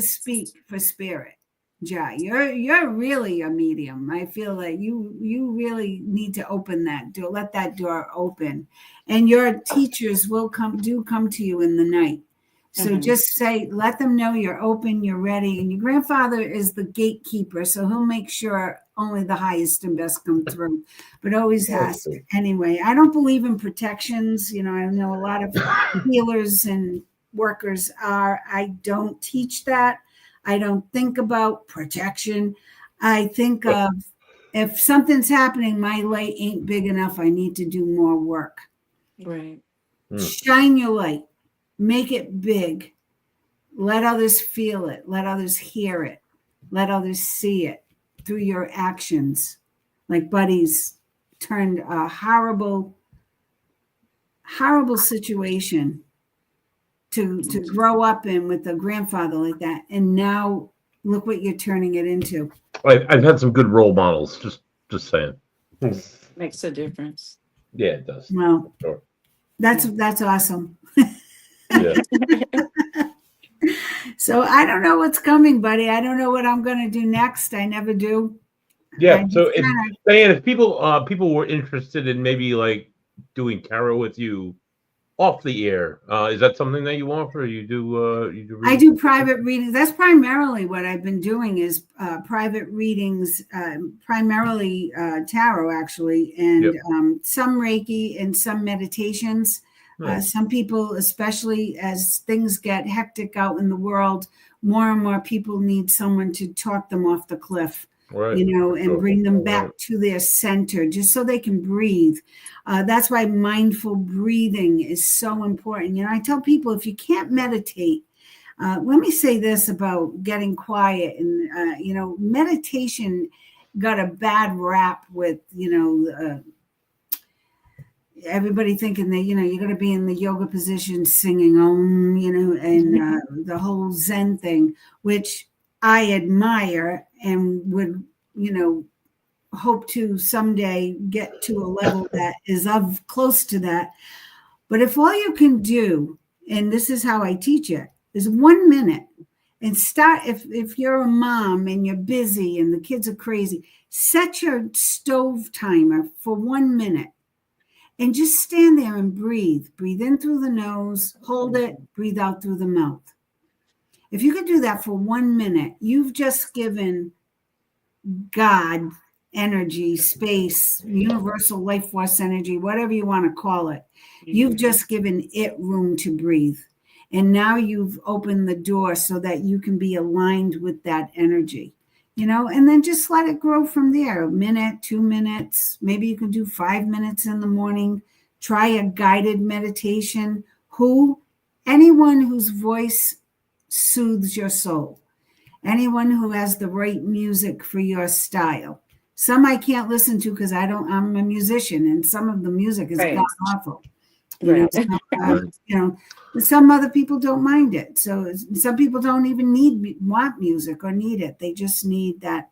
speak for spirit, Jai. You're really a medium. I feel like you really need to open that door, let that door open. And your teachers will come to you in the night. So just let them know you're open, you're ready. And your grandfather is the gatekeeper, so he'll make sure only the highest and best come through. But always ask. Anyway, I don't believe in protections. I know a lot of healers and workers are. I don't teach that. I don't think about protection. I think of, if something's happening, my light ain't big enough, I need to do more work. Right. Shine your light. Make it big. Let others feel it. Let others hear it. Let others see it through your actions. Like Buddy's turned a horrible horrible situation to grow up in with a grandfather like that, and now look what you're turning it into. I've had some good role models. Just saying. Makes a difference. Yeah, it does. Well, Sure. that's awesome. Yeah. So I don't know what's coming, buddy. I don't know what I'm going to do next. I never do. Yeah. So Diane, if people were interested in maybe like doing tarot with you off the air, is that something that you offer? You do I do private readings. That's primarily what I've been doing is private readings, primarily tarot actually, and some Reiki and some meditations. Nice. Some people, especially as things get hectic out in the world, more and more people need someone to talk them off the cliff. Right. And bring them back to their center just so they can breathe. That's why mindful breathing is so important. I tell people if you can't meditate, let me say this about getting quiet. And, meditation got a bad rap with, everybody thinking that, you're going to be in the yoga position singing Om, and the whole Zen thing, which I admire and would, hope to someday get to a level that is of close to that. But if all you can do, and this is how I teach it, is 1 minute and start, if you're a mom and you're busy and the kids are crazy, set your stove timer for 1 minute and just stand there and breathe. Breathe in through the nose, hold it, breathe out through the mouth. If you could do that for 1 minute, you've just given God energy, space, universal life force energy, whatever you want to call it. You've just given it room to breathe. And now you've opened the door so that you can be aligned with that energy, and then just let it grow from there. 1 minute, 2 minutes, maybe you can do 5 minutes in the morning. Try a guided meditation. Anyone whose voice soothes your soul. Anyone who has the right music for your style. Some I can't listen to because I'm a musician, and some of the music is god awful. Some other people don't mind it. So some people don't even want music or need it. They just need that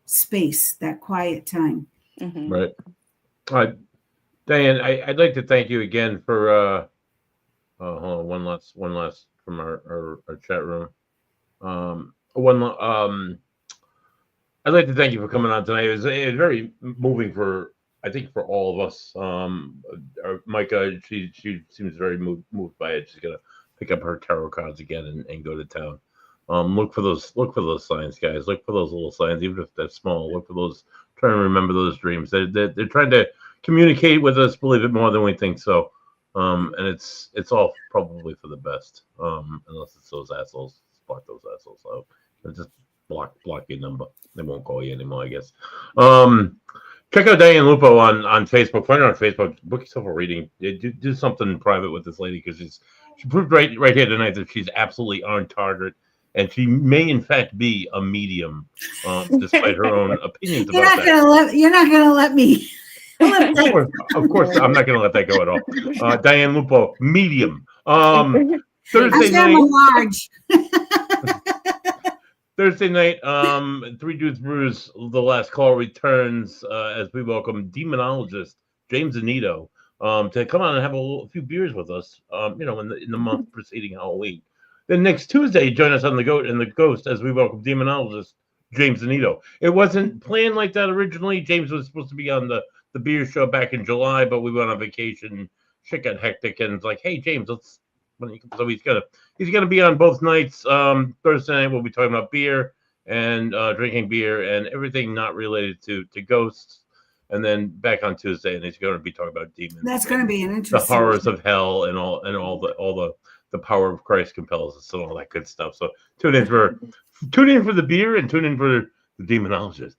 space, that quiet time. Mm-hmm. Right. All right, Diane, I'd like to thank you again for hold on, one last from our chat room. I'd like to thank you for coming on tonight. It was very moving for all of us. Micah, she seems very moved by it. She's gonna pick up her tarot cards again and go to town. Look for those signs, guys. Look for those little signs, even if they're small. Look for those. Try and remember those dreams. They're trying to communicate with us. Believe it more than we think. So, and it's all probably for the best. Unless it's those assholes. Block those assholes out. Just block your number. They won't call you anymore, I guess. Check out Diane Lupo on Facebook. Find her on Facebook. Book yourself a reading. Do something private with this lady because she proved right here tonight that she's absolutely on target, and she may in fact be a medium, despite her own opinions about that. You're not gonna let me. Of course, I'm not gonna let that go at all. Diane Lupo, medium. Thursday night. Large. Thursday night, Three Dudes Brews, the last call returns as we welcome demonologist James Anito to come on and have a few beers with us, in the month preceding Halloween. Then next Tuesday, join us on the Goat and the Ghost as we welcome demonologist James Anito. It wasn't planned like that originally. James was supposed to be on the beer show back in July, but we went on vacation. Shit got hectic, and it's like, hey, James, let's. So he's gonna be on both nights. Thursday night we'll be talking about beer and drinking beer and everything not related to ghosts, and then back on Tuesday and he's going to be talking about demons. That's going to be an interesting. The horrors of hell and all the power of Christ compels us and all that good stuff. So tune in for the beer and tune in for the demonologist.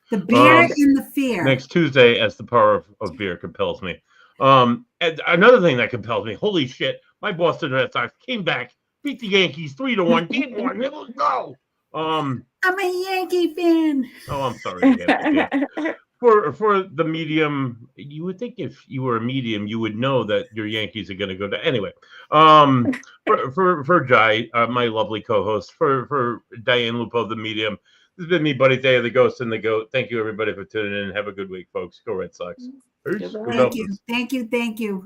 The beer and the fear. Next Tuesday, as the power of beer compels me. And another thing that compels me, holy shit, my Boston Red Sox came back, beat the Yankees 3-1. Game 1. Let's go. I'm a Yankee fan. Oh, I'm sorry. for the medium, you would think if you were a medium, you would know that your Yankees are going to go to anyway. For Jai, my lovely co-host, for Diane Lupo, the medium. This has been me, Buddy Day of the Ghost and the Goat. Thank you, everybody, for tuning in. Have a good week, folks. Go Red Sox. Peace. Goodbye. Good Thank help. you. Thank you. Thank you.